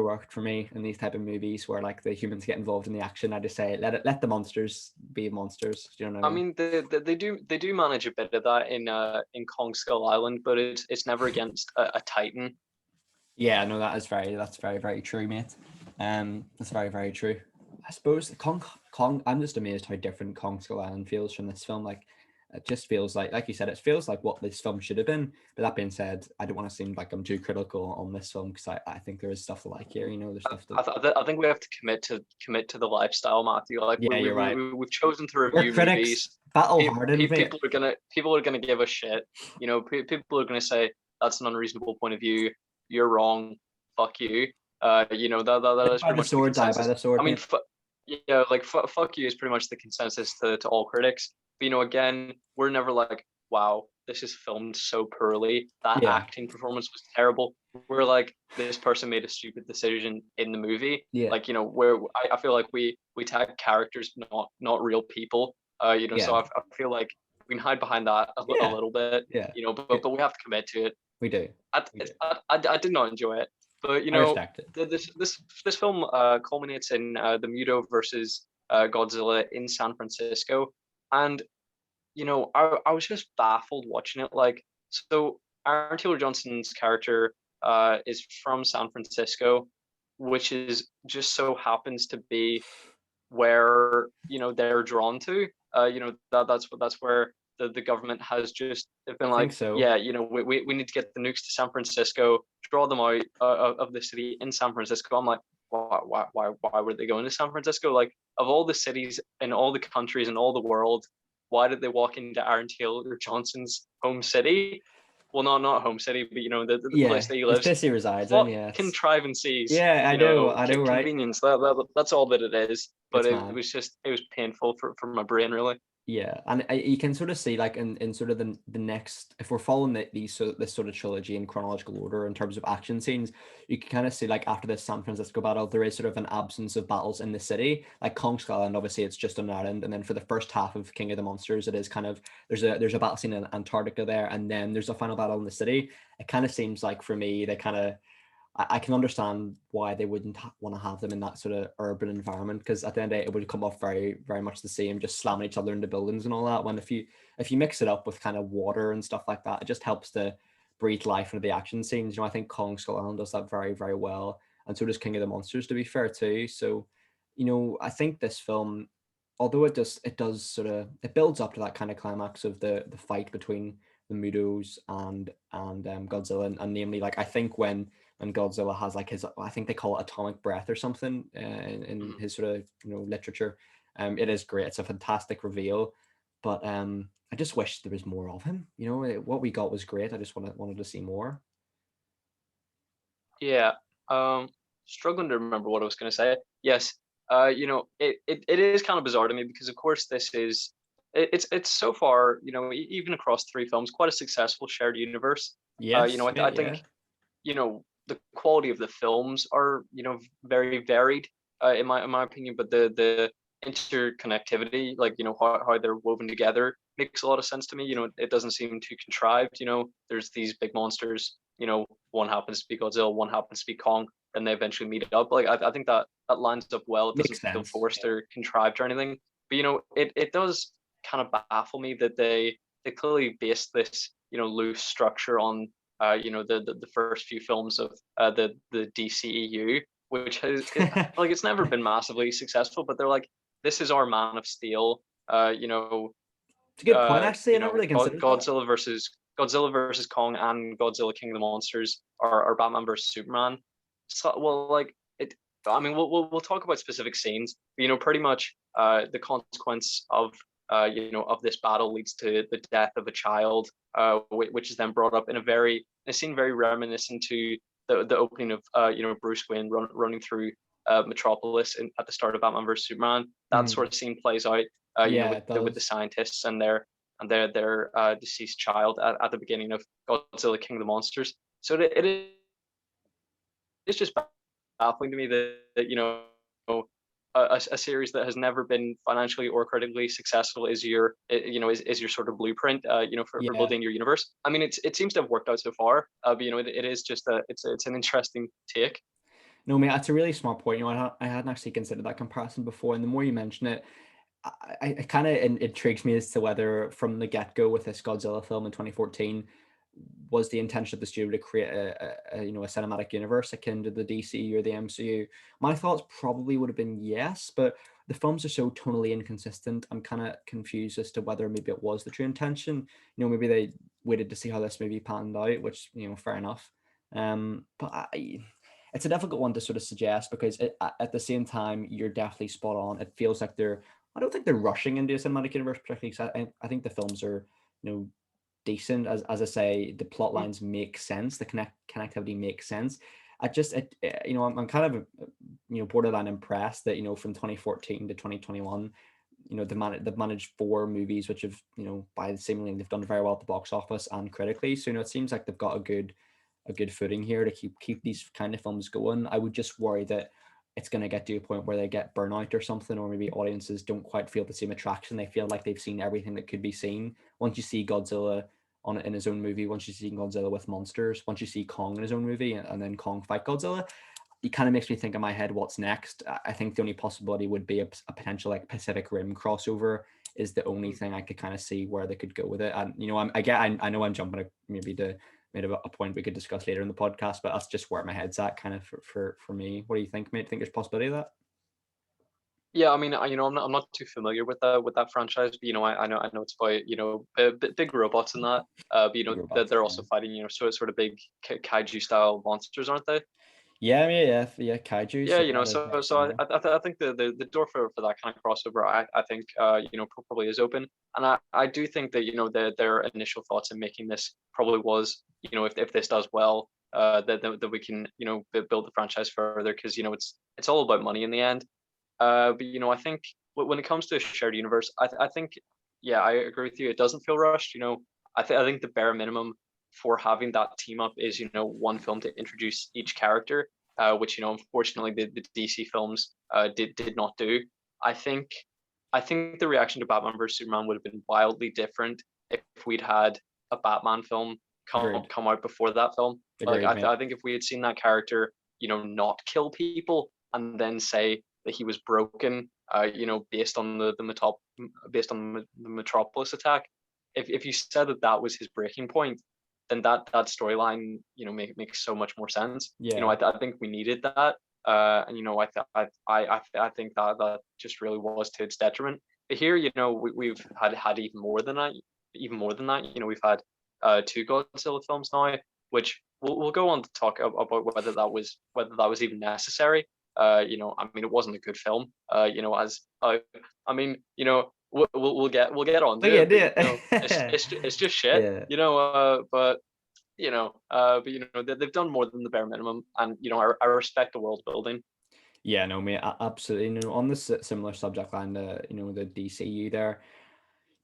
worked for me in these type of movies where like the humans get involved in the action. I just say let the monsters be monsters. Do you know what I I mean? mean, they do manage a bit of that in Kong Skull Island, but it's never against a Titan. Yeah, no, that's very, very true, mate. That's very, very true. I suppose Kong, I'm just amazed how different Kong Skull Island feels from this film. Like, It just feels like you said, it feels like what this film should have been. But that being said, I don't want to seem like I'm too critical on this film, because I think there is stuff to like here. There's stuff that. I think we have to commit to the lifestyle, Matthew. Like Yeah, you're right. we've chosen to We're review movies. critics, battle hardened, mate. People are gonna give a shit. People are gonna say that's an unreasonable point of view. You're wrong. Fuck you. That is By pretty the much the sword, die by consensus. the sword, I mean, mate. fuck you is pretty much the consensus to all critics. But again, we're never like, wow, this is filmed so poorly. That Yeah, acting performance was terrible. We're like, this person made a stupid decision in the movie. yeah, Like, where I feel like we tag characters, not real people. yeah, So I feel like we can hide behind that a yeah, little bit. yeah. But we have to commit to it. We do. I, We do. I did not enjoy it, but I respect it. this film culminates in the Muto versus Godzilla in San Francisco, and I was just baffled watching it. Like, so Aaron Taylor Johnson's character is from San Francisco, which is just so happens to be where they're drawn to. That's where the government has just they've been I think like, so. yeah, we need to get the nukes to San Francisco, draw them out of the city in San Francisco. I'm like, why were they going to San Francisco? Like, of all the cities in all the countries in all the world, why did they walk into Aaron Taylor Johnson's home city? Well, not home city, but the place Yeah, that he it's lives. this he resides in. What Yeah, contrivances, yeah. I know, right? convenience. That's all that it is. But It's it mad. was just it was painful for my brain, really. Yeah, and you can sort of see, like, in sort of the next, if we're following this sort of trilogy in chronological order in terms of action scenes, you can kind of see, like, after this San Francisco battle, there is sort of an absence of battles in the city. Like Kong Skull Island, obviously it's just on an island, and then for the first half of King of the Monsters, it is kind of there's a battle scene in Antarctica there, and then there's a final battle in the city. It kind of seems like, for me, they kind of, I can understand why they wouldn't want to have them in that sort of urban environment, because at the end of the day, it would come off very, very much the same, just slamming each other into buildings and all that. When if you mix it up with kind of water and stuff like that, it just helps to breathe life into the action scenes. I think Kong Skull Island does that very, very well, and so does King of the Monsters, to be fair too. So, I think this film, although it does sort of, it builds up to that kind of climax of the fight between the Mudos and Godzilla, and namely, like, I think when Godzilla has, like, his, I think they call it atomic breath or something, in his sort of literature. It is great. It's a fantastic reveal, but I just wish there was more of him. What we got was great. I just wanted to see more. Yeah. Struggling to remember what I was going to say. Yes. It is kind of bizarre to me because, of course, this is it's so far, even across three films, quite a successful shared universe. Yes, I mate, yeah. think the quality of the films are very varied, in my opinion, but the interconnectivity, like how they're woven together, makes a lot of sense to me. It doesn't seem too contrived. There's these big monsters, one happens to be Godzilla, one happens to be Kong, and they eventually meet up. Like, I think that lines up well. It Makes doesn't feel sense. forced Yeah. or contrived or anything, but it does kind of baffle me that they clearly based this loose structure on the first few films of the DCEU, which like, it's never been massively successful, but they're like, this is our Man of Steel, It's a good point, actually. I never really considered that. Godzilla versus Kong and Godzilla King of the Monsters are Batman versus Superman. So, well, like, it. I mean, we'll talk about specific scenes, but, pretty much the consequence of this battle leads to the death of a child, which is then brought up in a scene very reminiscent to the opening of Bruce Wayne running through Metropolis at the start of Batman vs Superman. That Mhm. sort of scene plays out, Yeah, with it with the does. scientists and their deceased child at the beginning of Godzilla King of the Monsters. So it's just baffling to me that a series that has never been financially or critically successful is your sort of blueprint, for Yeah. building your universe. I mean, it seems to have worked out so far, but it is just it's an interesting take. No, mate, that's a really smart point. I hadn't actually considered that comparison before, and the more you mention it, it kind of intrigues me as to whether, from the get-go with this Godzilla film in 2014, was the intention of the studio to create a you know a cinematic universe akin to the DC or the MCU? My thoughts probably would have been yes, but the films are so tonally inconsistent. I'm kind of confused as to whether maybe it was the true intention. You know, maybe they waited to see how this movie panned out, which, you know, fair enough. But it's a difficult one to sort of suggest because at the same time, you're definitely spot on. It feels like I don't think they're rushing into a cinematic universe particularly. 'Cause I think the films are, you know, decent. As I say, the plot Mm. lines make sense. The connectivity makes sense. You know, I'm kind of, you know, borderline impressed that, you know, from 2014 to 2021, you know, they've managed 4 movies which have, you know, by the same thing, they've done very well at the box office and critically. So, you know, it seems like they've got a good footing here to keep these kind of films going. I would just worry that it's going to get to a point where they get burnout or something, or maybe audiences don't quite feel the same attraction. They feel like they've seen everything that could be seen. Once you see Godzilla in his own movie, once you see Godzilla with monsters, once you see Kong in his own movie, and then Kong fight Godzilla, it kind of makes me think in my head, what's next? I think the only possibility would be a potential like Pacific Rim crossover is the only thing I could kind of see where they could go with it. And, you know, I know I'm jumping maybe to maybe a point we could discuss later in the podcast, but that's just where my head's at kind of for me. What do you think, mate? Think there's a possibility of that? Yeah, I mean, you know, I'm not too familiar with that franchise, but you know, I know it's about, you know, big robots in that. But you Big know, robots, they're yeah. also fighting, you know, sort of big kaiju style monsters, aren't they? Yeah, I mean, yeah, kaiju. Yeah, So you know, that is very so similar. I think the door for that kind of crossover, I think, you know, probably is open, and I do think that, you know, their initial thoughts in making this probably was, you know, if this does well, that we can, you know, build the franchise further, because you know it's all about money in the end. But you know, I think when it comes to a shared universe, I think, yeah, I agree with you. It doesn't feel rushed. You know, I think the bare minimum for having that team up is, you know, one film to introduce each character, which, you know, unfortunately the DC films did not do. I think I think the reaction to Batman vs Superman would have been wildly different if we'd had a Batman film Agreed. come out before that film. Like Agreed, mate. I think if we had seen that character, you know, not kill people and then say that he was broken, you know, based on the Metropolis attack. If you said that that was his breaking point, then that storyline, you know, makes so much more sense. You know, Yeah. I think we needed that, and you know, I think that just really was to its detriment. But here, you know, we've had even more than that, even more than that. You know, we've had 2 Godzilla films now, which we'll go on to talk about whether that was even necessary. You know, I mean, it wasn't a good film. You know, as I mean, you know, we'll get on Oh to yeah, it, but do you know, it. it's just shit. Yeah. You know, but you know, they've done more than the bare minimum, and you know, I respect the world building. Yeah, no, mate, absolutely. You know, on this similar subject line to, you know, the DCU there,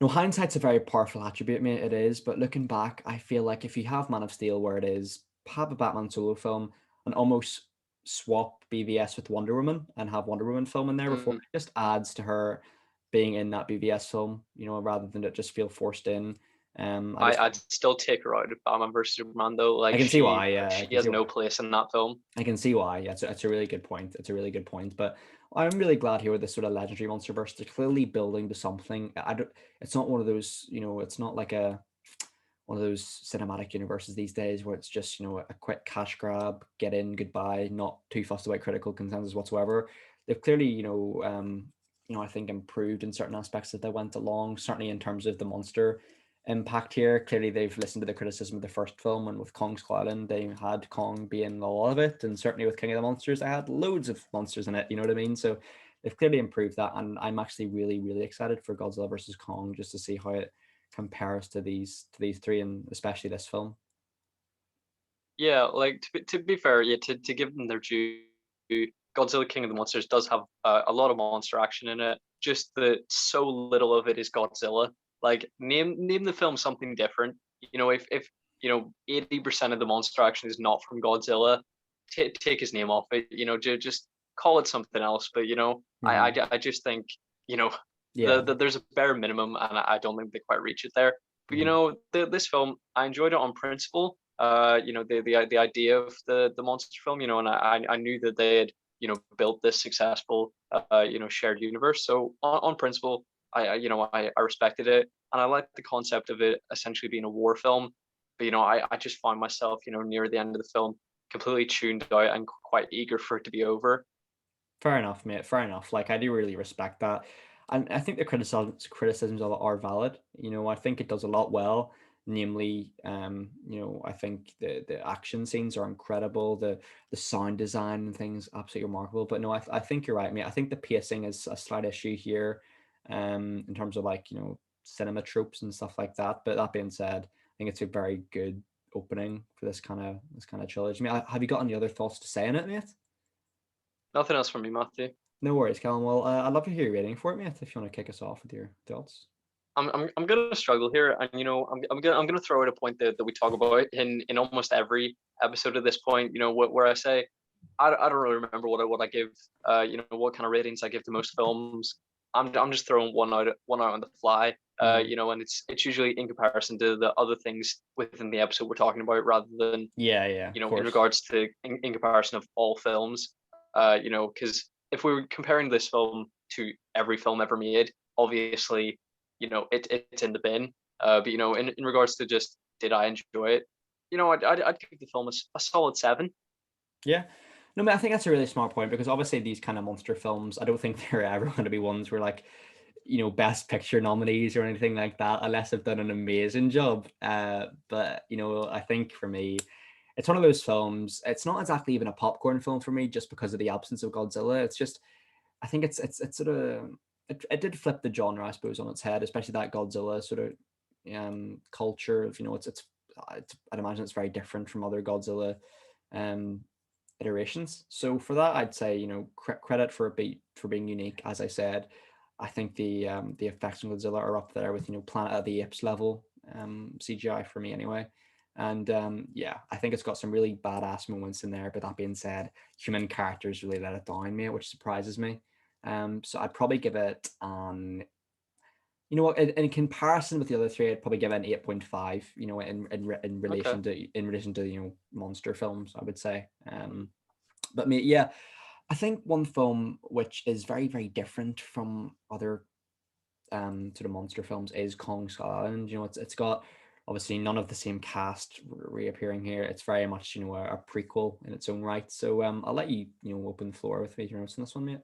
no, hindsight's a very powerful attribute, mate. It is, but looking back, I feel like if you have Man of Steel where it is, have a Batman solo film and almost swap BVS with Wonder Woman and have Wonder Woman film in there before, Mm. it just adds to her being in that BVS film, you know, rather than it just feel forced in. I just I'd still take her out of Batman vs Superman though. I Like can see why, yeah, I she can has see no why. place in that film. I can see why. Yeah, it's a really good point. It's a really good point. But I'm really glad here with this sort of legendary Monsterverse. They're clearly building to something. I don't. It's not one of those. You know, it's not like a one of those cinematic universes these days where it's just, you know, a quick cash grab, get in, goodbye, not too fussed about critical consensus whatsoever. They've clearly, you know, I think improved in certain aspects as they went along. Certainly in terms of the monster impact here. Clearly, they've listened to the criticism of the first film, and with Kong Skull Island, they had Kong being a lot of it, and certainly with King of the Monsters, they had loads of monsters in it. You know what I mean? So they've clearly improved that, and I'm actually really, really excited for Godzilla versus Kong just to see how it compares to these three, and especially this film. Yeah, like to be fair, yeah, to give them their due, Godzilla King of the Monsters does have a lot of monster action in it. Just that so little of it is Godzilla. Like name the film something different. You know, if you know 80% of the monster action is not from Godzilla, take his name off it. You know, just call it something else. But you know, Hmm. I just think, you know, Yeah. there's a bare minimum, and I don't think they quite reach it there. But you Hmm. know, this film, I enjoyed it on principle. You know, the idea of the monster film, you know, and I knew that they had, you know, built this successful you know, shared universe. So on principle, you know, I respected it, and I liked the concept of it essentially being a war film, But I just find myself, near the end of the film completely tuned out and quite eager for it to be over. Fair enough, mate. Fair enough. Like I do really respect that, and I think the criticisms of it are valid. I think it does a lot well. Namely, I think the action scenes are incredible. The sound design and things absolutely remarkable. But no, I think you're right, mate. I think the pacing is a slight issue here, in terms of like cinema tropes and stuff like that. But that being said, I think it's a very good opening for this kind of trilogy. I mean, have you got any other thoughts to say on it, mate? Nothing else from me, Matthew. No worries, Callum. Well, I'd love to hear your rating for it, mate, if you want to kick us off with your thoughts. I'm gonna struggle here, and I'm gonna throw out a point that we talk about in almost every episode at this point. Where I say I don't really remember what I give, what kind of ratings I give to most films. I'm just throwing one out on the fly, and it's usually in comparison to the other things within the episode we're talking about, rather than Yeah, yeah, of in course. regards to in comparison of all films. Because if we were comparing this film to every film ever made, obviously, it's in the bin. But in regards to just did I enjoy it, I'd give the film a solid 7. Yeah. No, I think that's a really smart point because obviously these kind of monster films, I don't think they're ever going to be ones where like, best picture nominees or anything like that, unless they've done an amazing job. But I think for me, it's one of those films. It's not exactly even a popcorn film for me, just because of the absence of Godzilla. It's just, I think it's sort of it did flip the genre, I suppose, on its head, especially that Godzilla sort of culture of I'd imagine it's very different from other Godzilla um iterations. So for that, I'd say credit for being unique. As I said, I think the effects on Godzilla are up there with Planet of the Apes level CGI for me anyway. And yeah, I think it's got some really badass moments in there. But that being said, human characters really let it down, mate, which surprises me. So I'd probably give it you know what, in comparison with the other three, I'd probably give it an 8.5. In Okay. relation to monster films, I would say. But mate, yeah, I think one film which is very very different from other sort of monster films is Kong Skull Island. It's got obviously none of the same cast reappearing here. It's very much a prequel in its own right. So I'll let you open the floor with your notes on this one, mate.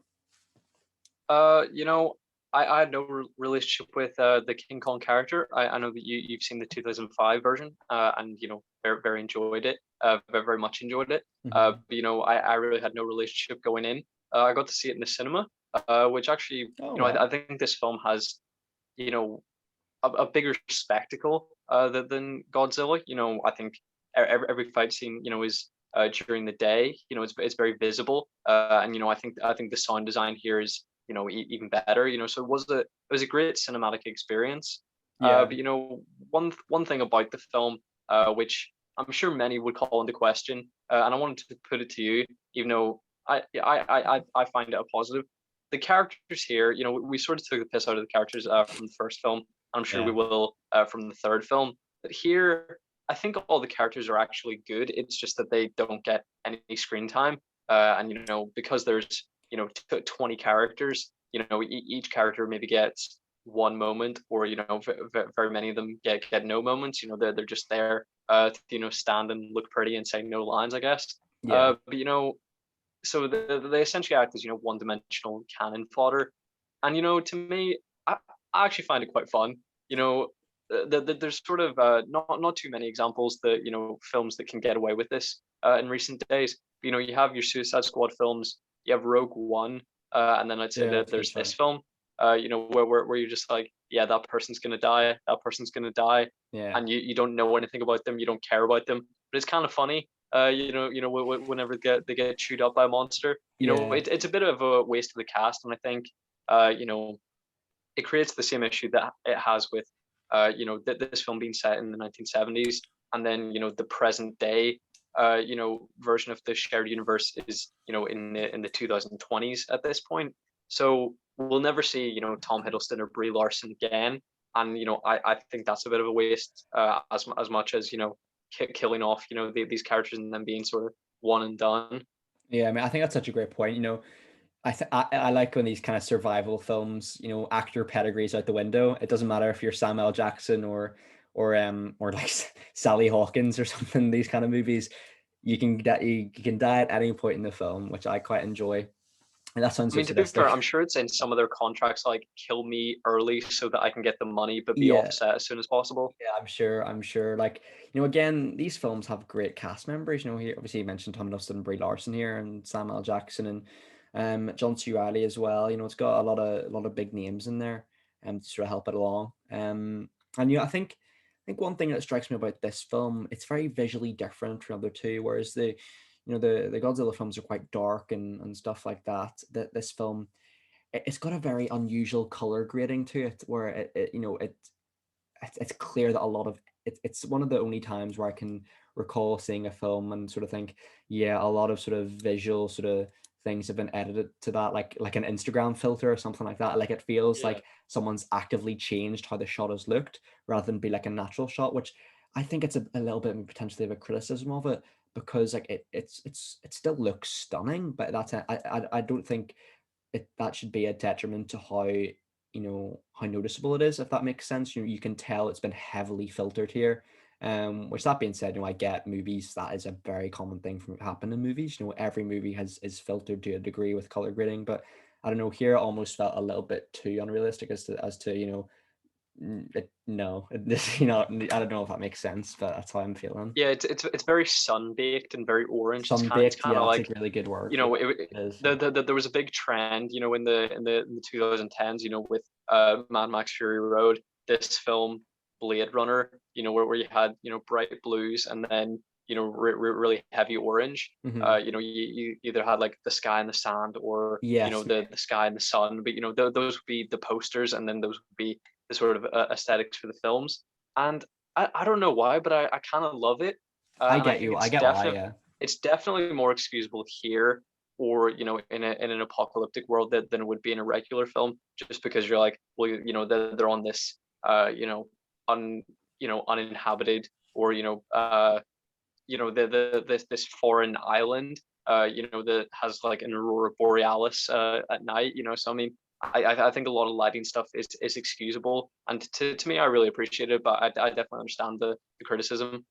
Uh, you know, I had no relationship with the King Kong character. I know that you've seen the 2005 version, and very very enjoyed it. Very very much enjoyed it. Hmm. But I really had no relationship going in. I got to see it in the cinema, which actually, Oh well. I think this film has, you know, a bigger spectacle than Godzilla. I think every fight scene, is during the day. It's very visible, and I think the sound design here is even better. So it was a great cinematic experience. Yeah. But one thing about the film, which I'm sure many would call into question, and I wanted to put it to you, even though I find it a positive. The characters here, we sort of took the piss out of the characters from the first film. I'm sure we Yeah. will from the third film. But here, I think all the characters are actually good. It's just that they don't get any screen time. And because there's 20 characters, each character maybe gets one moment, or very many of them get no moments. They're just there to stand and look pretty and say no lines, I guess. Yeah. But so they essentially act as one-dimensional cannon fodder. And to me, I actually find it quite fun. You know, there's sort of not too many examples that films that can get away with this in recent days. You have your Suicide Squad films, you have Rogue One, and then I'd say Yeah, that that's a good there's this shout. film, where you're just like, yeah, that person's gonna die, that person's gonna die, Yeah. and you don't know anything about them, you don't care about them, but it's kind of funny. Whenever they get chewed up by a monster, Yeah. it's a bit of a waste of the cast, and I think uh, you know it creates the same issue that it has with this film being set in the 1970s, and then the present day version of the shared universe is in the 2020s at this point. So we'll never see Tom Hiddleston or Brie Larson again, and I think that's a bit of a waste, as much as killing off these characters and then being sort of one and done. Yeah, I mean, I think that's such a great point. I like when these kind of survival films, actor pedigrees out the window. It doesn't matter if you're Samuel L. Jackson or like Sally Hawkins or something. These kind of movies, you can die at any point in the film, which I quite enjoy. And that sounds I so mean, to be fair, I'm sadistic. sure it's in some of their contracts, like kill me early so that I can get the money, but be Yeah, offset as soon as possible. yeah, I'm sure. I'm sure. Like, again, these films have great cast members. Here, obviously, you mentioned Tom Hiddleston and Brie Larson here, and Samuel Jackson and John C. Reilly as well. It's got a lot of big names in there, to sort of help it along. And I think one thing that strikes me about this film, it's very visually different from the other two. Whereas the Godzilla films are quite dark and stuff like that. That this film, it's got a very unusual color grading to it, where it's clear that a lot of it's one of the only times where I can recall seeing a film and sort of think, yeah, a lot of sort of visual sort of things have been edited to that, like an Instagram filter or something like that. Like it feels Yeah. like someone's actively changed how the shot has looked rather than be like a natural shot, which I think it's a little bit potentially of a criticism of it, because like it still looks stunning, but I don't think that should be a detriment to how noticeable it is, if that makes sense. You can tell it's been heavily filtered here. Which, that being said, I get movies, that is a very common thing from happen in movies. Every movie is filtered to a degree with color grading, but I don't know, here it almost felt a little bit too unrealistic as to no, this, I don't know if that makes sense, but that's how I'm feeling. Yeah, it's very sun baked and very orange. It's Sun-baked, kind yeah, of that's a like, really good word you for know, what it is. there was a big trend, in the 2010s, with Mad Max Fury Road, this film, Blade Runner, where you had, bright blues and then, really heavy orange. Hmm. You either had like the sky and the sand, or Yes, the sky and the sun, but those would be the posters, and then those would be the sort of aesthetics for the films. And I don't know why, but I kind of love it. I And I get think you. I get why, yeah. it's definitely more excusable here, or in an apocalyptic world, than it would be in a regular film, just because you're like, well, they're on this un uninhabited, or this foreign island, that has like an aurora borealis at night. So I mean, I think a lot of lighting stuff is excusable, and to me, I really appreciate it, but I definitely understand the criticism.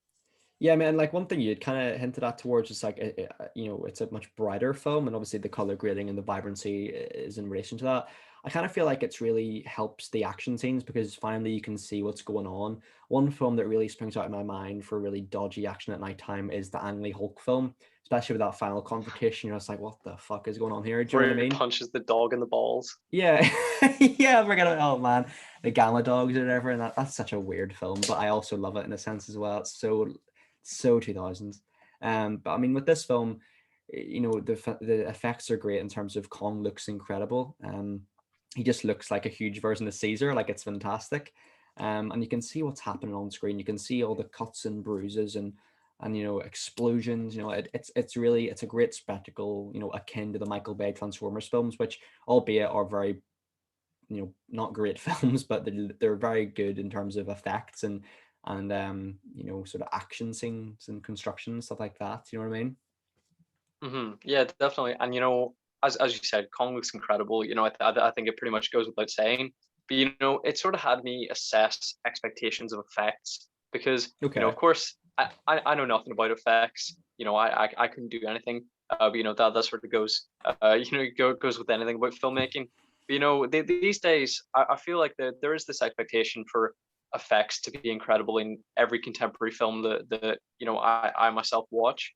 Yeah, man. Like, one thing you'd kind of hinted at towards is like, it's a much brighter film, and obviously the color grading and the vibrancy is in relation to that. I kind of feel like it's really helps the action scenes, because finally you can see what's going on. One film that really springs out in my mind for really dodgy action at nighttime is the Ang Lee Hulk film, especially with that final confrontation. It's like, what the fuck is going on here? Do you know what Where I he mean? punches the dog in the balls. Yeah, yeah, I forget about, oh man, the Gamma Dogs or whatever, and that's such a weird film, but I also love it in a sense as well. It's so 2000s. But I mean, with this film, the effects are great in terms of Kong looks incredible. He just looks like a huge version of Caesar, like it's fantastic. And you can see what's happening on screen. You can see all the cuts and bruises and explosions. It's a great spectacle, akin to the Michael Bay Transformers films, which albeit are very, not great films, but they're very good in terms of effects and sort of action scenes and construction, stuff like that. You know what I mean? Yeah, definitely. And as you said, Kong looks incredible. I think it pretty much goes without saying. But it sort of had me assess expectations of effects, because of Okay. course, I know nothing about effects. I couldn't do anything. But that sort of goes goes with anything about filmmaking. But these days, I feel like there is this expectation for effects to be incredible in every contemporary film that I myself watch.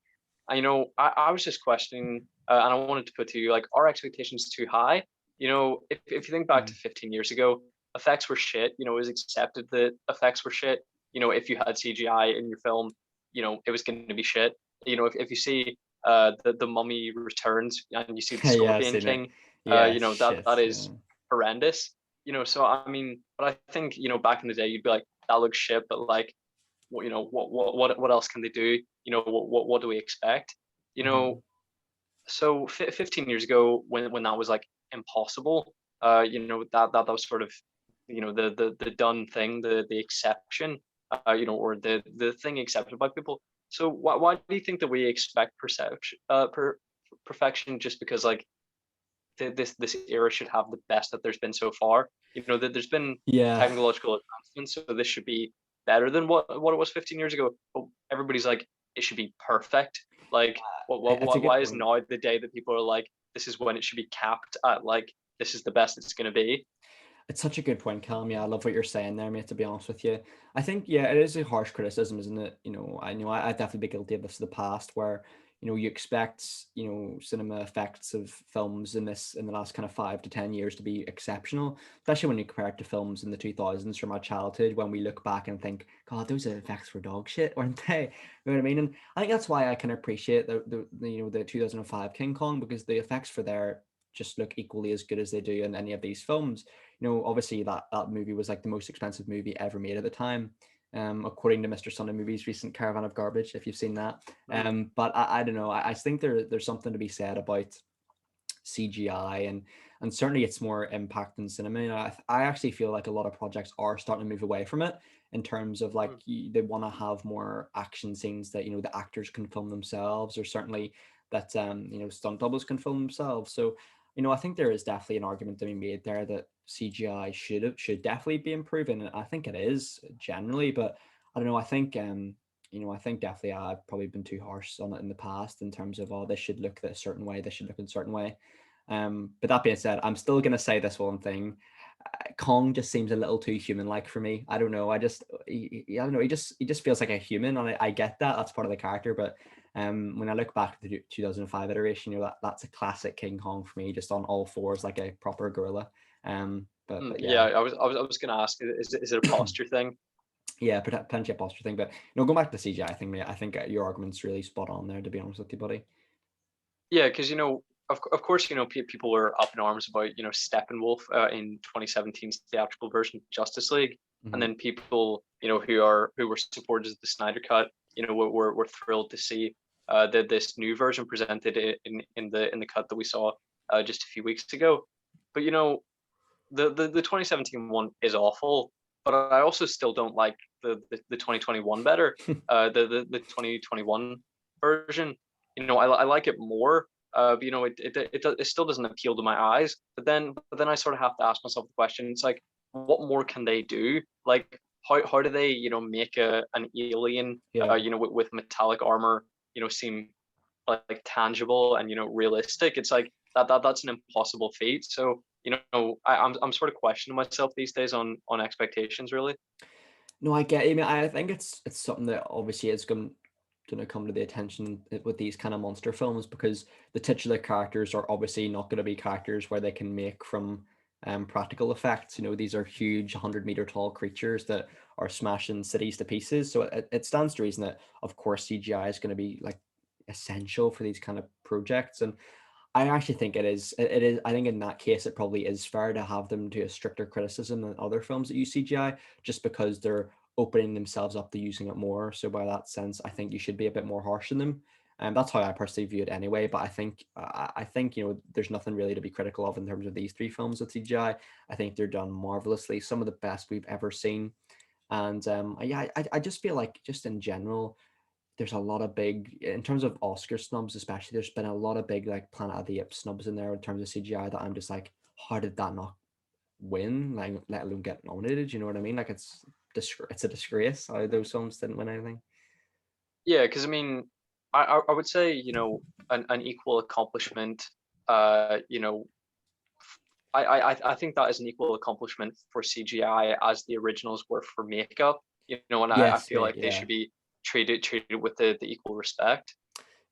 And I was just questioning, and I wanted to put to you, like, are expectations too high? If you think back to Mm. 15 years ago, effects were shit. It was accepted that effects were shit. If you had CGI in your film, it was going to be shit. If you see the Mummy Returns, and you see the Yeah, I've Scorpion seen it. King, Yeah, that shit. that Yeah. is horrendous. So I mean, but I think back in the day, you'd be like, that looks shit, but like, what else can they do? What do we expect? you Hmm. know so 15 years ago, when that was like impossible, that was sort of the done thing, the exception, or the thing accepted by people. So why do you think that we expect perfection, just because like this era should have the best that there's been so far? That there's been Yeah. technological advancements, so this should be better than what it was 15 years ago, but everybody's like, it should be perfect. Like, It's a good why is point. now the day that people are like, this is when it should be capped at, like, this is the best it's going to be? It's such a good point, Callum. Yeah, I love what you're saying there, mate, to be honest with you. I think, yeah, it is a harsh criticism, isn't it? I'd definitely be guilty of this in the past where, you expect, cinema effects of films in the last kind of 5 to 10 years to be exceptional, especially when you compare it to films in the 2000s from our childhood when we look back and think, God, those effects were dog shit, weren't they? You know what I mean? And I think that's why I can appreciate the 2005 King Kong, because the effects for there just look equally as good as they do in any of these films. Obviously that movie was like the most expensive movie ever made at the time, according to Mr. Sunday Movie's recent Caravan of Garbage, if you've seen that. Mm. But I don't know. I think there's something to be said about CGI, and certainly it's more impact in cinema. I actually feel like a lot of projects are starting to move away from it in terms of like Mm. they want to have more action scenes that the actors can film themselves, or certainly that stunt doubles can film themselves. So I think there is definitely an argument to be made there that CGI should definitely be improving, and I think it is generally. But I don't know. I think I think definitely I've probably been too harsh on it in the past in terms of, oh, this should look a certain way, this should look in a certain way. But that being said, I'm still gonna say this one thing. Kong just seems a little too human-like for me. I don't know. I don't know. He just feels like a human, and I get that. That's part of the character. But when I look back at the 2005 iteration, that's a classic King Kong for me, just on all fours like a proper gorilla. But Yeah, yeah. I was going to ask, is it a posture thing? Yeah, plenty of posture thing. But going back to the CGI thing, mate, I think your argument's really spot on there, to be honest with you, buddy. Yeah, because of course, people were up in arms about Steppenwolf in 2017's theatrical version of Justice League, and Hmm. then people who were supporters of the Snyder Cut, were thrilled to see that this new version presented in the cut that we saw just a few weeks ago. But the 2017 one is awful, but I also still don't like the 2021 better. The 2021 version, I like it more. But it still doesn't appeal to my eyes. But then I sort of have to ask myself the question. It's like, what more can they do? Like, how do they make an alien Yeah. with metallic armor seem like tangible and realistic? It's like that's an impossible feat. So I'm sort of questioning myself these days on expectations, really. No, I get. I mean, I think it's something that obviously is going to come to the attention with these kind of monster films, because the titular characters are obviously not going to be characters where they can make from practical effects. These are huge 100-meter tall creatures that are smashing cities to pieces. So it stands to reason that, of course, CGI is going to be like essential for these kind of projects. And I actually think it is. It is. I think in that case, it probably is fair to have them do a stricter criticism than other films that use CGI, just because they're opening themselves up to using it more. So by that sense, I think you should be a bit more harsh on them, and that's how I personally view it anyway. But I think there's nothing really to be critical of in terms of these three films with CGI. I think they're done marvelously, some of the best we've ever seen. And yeah, I just feel like just in general there's a lot of big, in terms of Oscar snubs especially, there's been a lot of big like Planet of the Apes snubs in there in terms of CGI that I'm just like, how did that not win, like let alone get nominated? You know what I mean? Like it's a disgrace how those films didn't win anything. Yeah, because I mean, I would say an equal accomplishment. You know, I think that is an equal accomplishment for CGI as the originals were for makeup. And I Yes, feel mate. like they Yeah. should be treated with the equal respect.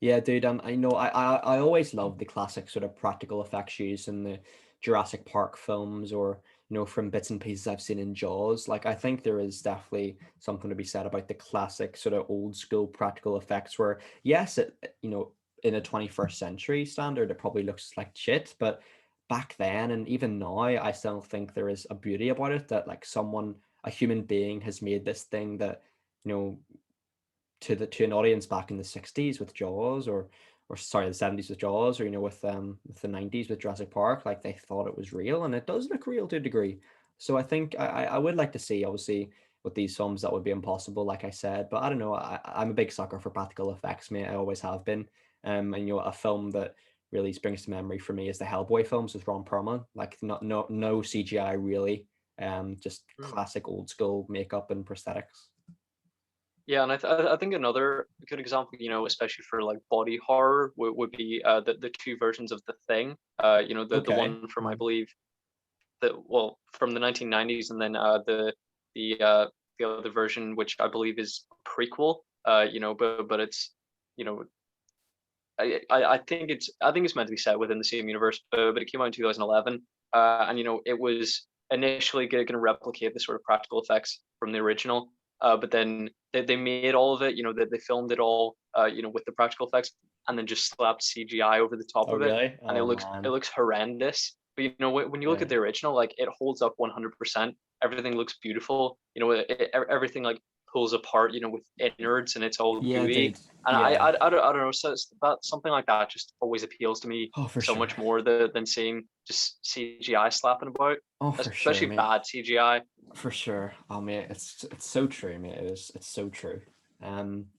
Yeah, dude. I know. I always love the classic sort of practical effects used in the Jurassic Park films, or from bits and pieces I've seen in Jaws. Like, I think there is definitely something to be said about the classic sort of old school practical effects, where yes, in a 21st century standard, it probably looks like shit, but back then and even now, I still think there is a beauty about it, that like a human being has made this thing that you know to an audience back in the 60s with Jaws, or sorry, the 70s with Jaws, or with the 90s with Jurassic Park, like they thought it was real, and it does look real to a degree. So I think I would like to see, obviously, with these films that would be impossible, like I said, but I don't know. I'm a big sucker for practical effects, mate. I always have been. And a film that really springs to memory for me is the Hellboy films with Ron Perlman. Like, not no CGI really, just Mm. classic old school makeup and prosthetics. Yeah, and I think another good example, especially for like body horror, would be the two versions of The Thing. The Okay. one from, I believe, from the 1990s, and then the uh, the other version, which I believe is prequel. But it's, you know I think it's meant to be set within the same universe, but it came out in 2011, and it was initially going to replicate the sort of practical effects from the original, but then they made all of it, that they filmed it all, with the practical effects, and then just slapped CGI over the top Oh, of it, really? and it Oh, looks man. horrendous. But when you look Yeah. at the original, like, it holds up 100%. Everything looks beautiful. Everything like pulls apart, with innards, and it's all Yeah, gooey. dude. And Yeah. I don't know. So that something like that just always appeals to me Oh, for so sure. much more than seeing just CGI slapping about, Oh, for sure, especially mate. bad CGI. For sure. Oh, mate, it's so true, mate. It's so true. Um,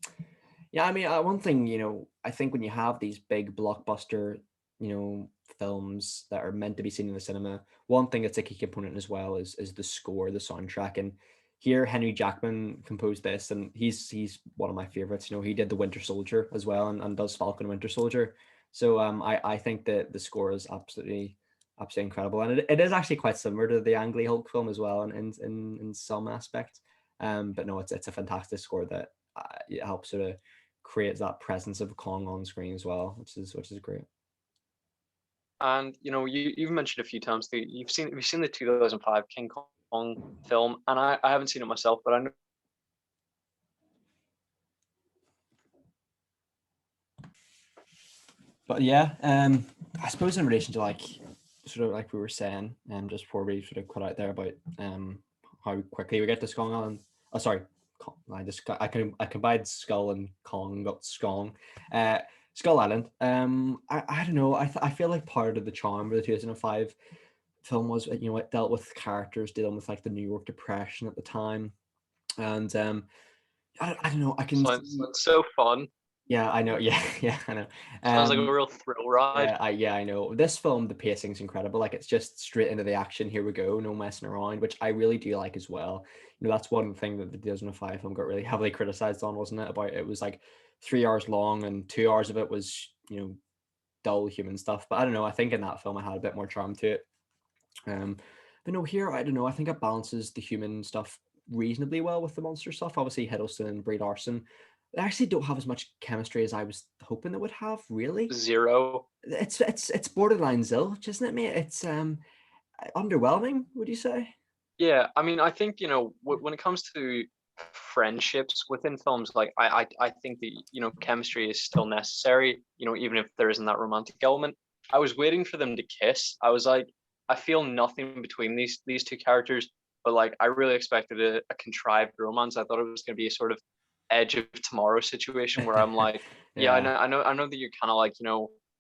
yeah, I mean, one thing, I think when you have these big blockbuster, films that are meant to be seen in the cinema, one thing that's a key component as well is the score, the soundtrack. And here, Henry Jackman composed this, and he's one of my favorites. He did the Winter Soldier as well, and does Falcon Winter Soldier. So I think that the score is absolutely incredible, and it is actually quite similar to the Ang Lee Hulk film as well, in some aspects. But no, it's a fantastic score that it helps sort of creates that presence of Kong on screen as well, which is great. And you've mentioned a few times that you've seen the 2005 King Kong film, and I haven't seen it myself, but I know. But yeah, I suppose in relation to like sort of like we were saying, just before we sort of cut out there about how quickly we get to Skong Island. Oh, sorry, I combined Skull and Kong, got Skong. Uh, Skull Island. I don't know. I feel like part of the charm of the 2005 film was, it dealt with characters dealing with like the New York Depression at the time, and I don't know. I can Sounds see. so fun. Yeah, I know. Yeah, yeah, I know. Sounds like a Um, real thrill ride. yeah, I know. This film, the pacing's incredible. Like, it's just straight into the action. Here we go, no messing around, which I really do like as well. That's one thing that the 2005 film got really heavily criticized on, wasn't it? About it was like 3 hours long, and 2 hours of it was, dull human stuff. But I don't know. I think in that film, it had a bit more charm to it. Um, but no, here I don't know. I think it balances the human stuff reasonably well with the monster stuff. Obviously, Hiddleston and Brie Larson, they actually don't have as much chemistry as I was hoping they would have. Really, Zero. it's borderline zilch, isn't it, mate? It's underwhelming. Would you say? Yeah, I mean, I think, when it comes to friendships within films, like, I think the, chemistry is still necessary, even if there isn't that romantic element. I was waiting for them to kiss. I was like, I feel nothing between these two characters, but like, I really expected a contrived romance. I thought it was going to be a sort of Edge of Tomorrow situation where I'm like, yeah, Yeah. I know that you're kind of like,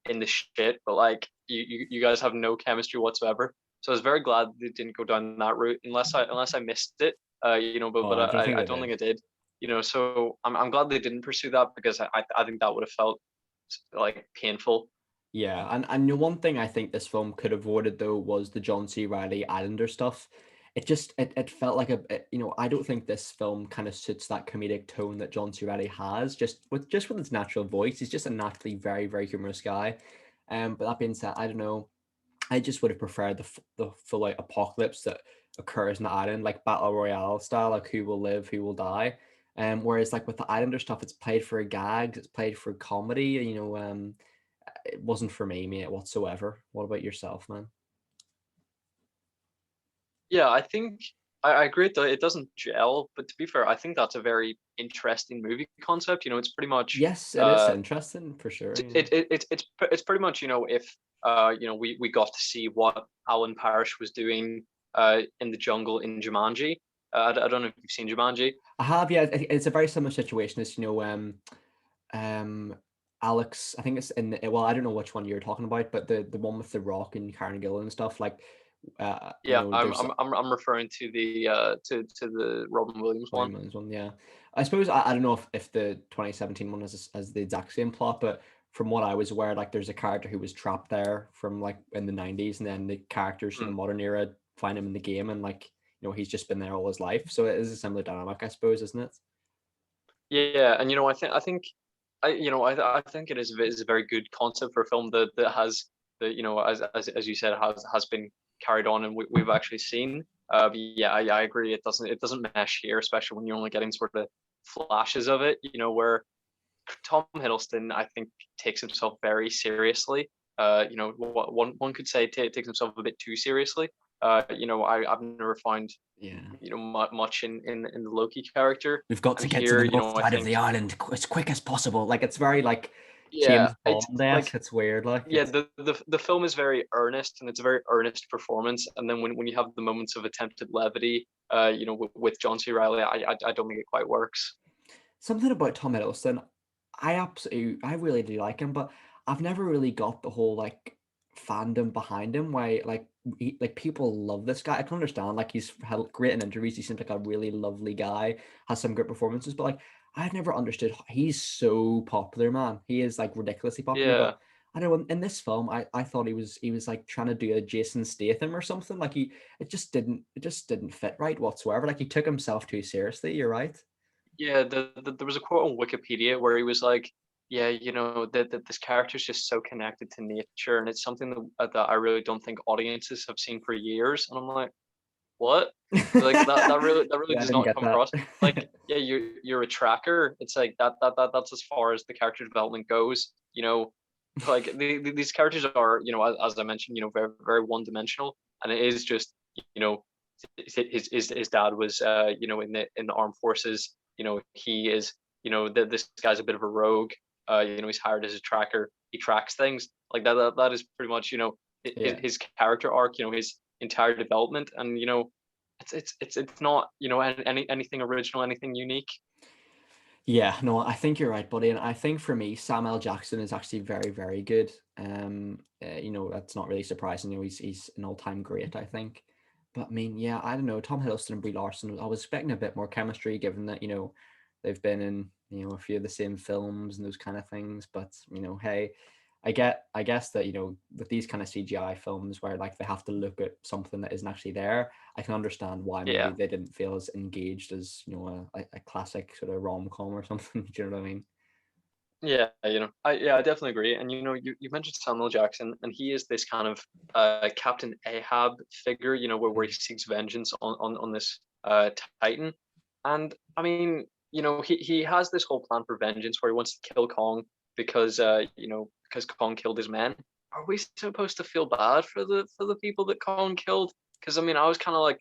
in the shit, but like, you guys have no chemistry whatsoever. So I was very glad they didn't go down that route, unless I missed it. Oh, But I don't think I they don't did. think it did. So I'm glad they didn't pursue that, because I think that would have felt like painful. Yeah, and the one thing I think this film could have avoided though was the John C. Riley Islander stuff. It felt like I don't think this film kind of suits that comedic tone that John C. Riley has, just with his natural voice. He's just a naturally very, very humorous guy. But that being said, I don't know. I just would have preferred the full out apocalypse that occurs in the island, like battle royale style, like who will live, who will die. Whereas like with the Islander stuff, it's played for gags, it's played for comedy. It wasn't for me, mate, whatsoever. What about yourself, man? Yeah, I think I agree that it doesn't gel, but to be fair, I think that's a very interesting movie concept. It's pretty much Yes, it is interesting for sure. it's pretty much, if we got to see what Alan Parrish was doing in the jungle in Jumanji. I don't know if you've seen Jumanji. I have, yeah. It's a very similar situation as um, Alex. I think it's in the, well, I don't know which one you're talking about, but the one with the Rock and Karen Gillan and stuff. Like, Yeah, there's I'm referring to the to the Robin Williams one. Williams one, yeah. I suppose I don't know if the 2017 one is as the exact same plot, but from what I was aware, like there's a character who was trapped there from like in the 90s, and then the characters from Hmm. the modern era find him in the game, and like he's just been there all his life. So it is a similar dynamic, I suppose, isn't it? Yeah, and I think it is a very good concept for a film that has the as you said has been carried on and we've actually seen. But yeah, I agree. It doesn't mesh here, especially when you're only getting sort of flashes of it. Where Tom Hiddleston, I think, takes himself very seriously. What one could say takes himself a bit too seriously. I've never found Yeah. much in the Loki character, We've got to and get to the here, north I side of think, the island as quick as possible. Like it's very like yeah, James it's Bond-esque. like It's weird. Like yeah, it's the film is very earnest and it's a very earnest performance. And then when you have the moments of attempted levity, with John C. Riley, I don't think it quite works. something about Tom Hiddleston. I really do like him, but I've never really got the whole like fandom behind him. Why like people love this guy. I can understand like he's had great in interviews. He seems like a really lovely guy, has some great performances, but like I've never understood. He's so popular, man. He is like ridiculously popular, Yeah, but. I don't know in this film I thought he was like trying to do a Jason Statham or something. Like it just didn't fit right whatsoever. Like he took himself too seriously, you're right. yeah. There was a quote on Wikipedia where he was like, "Yeah, that this character is just so connected to nature, and it's something that I really don't think audiences have seen for years." And I'm like, what? Like that really Yeah, I does didn't not get come across. Like, that. yeah, you're a tracker. It's like that's as far as the character development goes. Like these characters are, as I mentioned, very very one dimensional, and it is just, you know, his dad was, in the armed forces. He is, this guy's a bit of a rogue. He's hired as a tracker. He tracks things like that. That is pretty much, his Yeah. his character arc. His entire development, and it's not, anything original, anything unique. Yeah, no, I think you're right, buddy. And I think for me, Samuel Jackson is actually very, very good. That's not really surprising. He's an all-time great, I think. But I mean, yeah, I don't know. Tom Hiddleston and Brie Larson, I was expecting a bit more chemistry, given that they've been in a few of the same films and those kind of things. But hey, I guess that with these kind of CGI films where like they have to look at something that isn't actually there, I can understand why maybe Yeah, they didn't feel as engaged as a classic sort of rom-com or something. Do you know what I mean? yeah, I definitely agree. And you mentioned Samuel Jackson, and he is this kind of Captain Ahab figure, where he Mm. seeks vengeance on this Titan. And I mean, he has this whole plan for vengeance where he wants to kill Kong because Kong killed his men. Are we supposed to feel bad for the people that Kong killed? Because I mean, I was kind of like,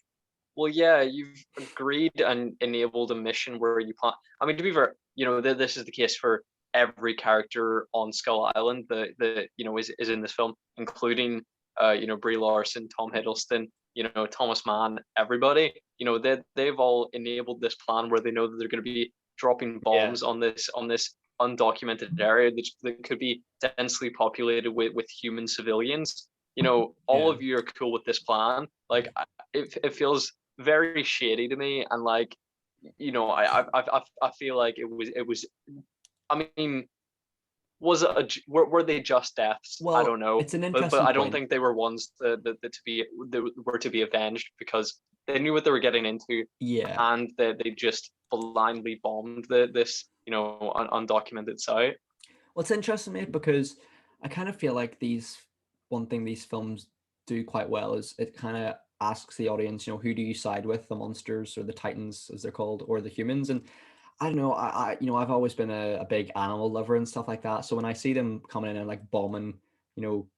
well, yeah, you've agreed and enabled a mission where you plan. I mean, to be fair, this is the case for every character on Skull Island that is in this film, including Brie Larson, Tom Hiddleston, Thomas Mann, everybody. They've all enabled this plan where they know that they're going to be dropping Yeah, bombs on this undocumented area that could be densely populated with human civilians. All yeah. of you are cool with this plan. Like, it feels very shady to me, and like, I feel like it was. I mean, were they just deaths? I Well, don't know, it's an but interesting I don't point. think they were ones that were to be avenged, because they knew what they were getting into, Yeah. and they just blindly bombed this undocumented site. Well, it's interesting, mate, because I kind of feel like one thing these films do quite well is it kind of asks the audience, who do you side with, the monsters or the titans, as they're called, or the humans? And I don't know, I've always been a big animal lover and stuff like that. So when I see them coming in and like bombing, you know,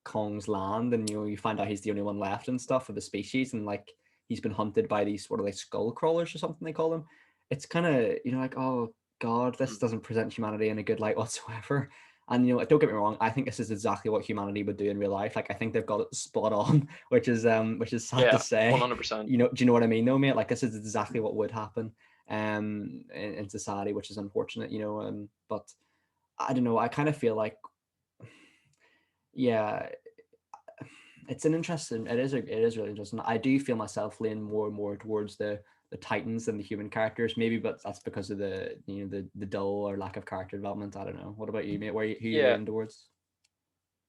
Kong's land, and you find out he's the only one left and stuff of the species, and like he's been hunted by these what are they, skull crawlers or something they call them. It's kind of like, oh God, this Mm. doesn't present humanity in a good light whatsoever. And don't get me wrong, I think this is exactly what humanity would do in real life. Like I think they've got it spot on, which is sad to Yeah, say. 100%. Do you know what I mean, though, mate? Like this is exactly what would happen in society, which is unfortunate, but I don't know. I kind of feel like, yeah, it is really interesting. I do feel myself lean more and more towards the Titans than the human characters, maybe, but that's because of the dull or lack of character development. I don't know. What about you, mate? Who you Yeah, leaning towards?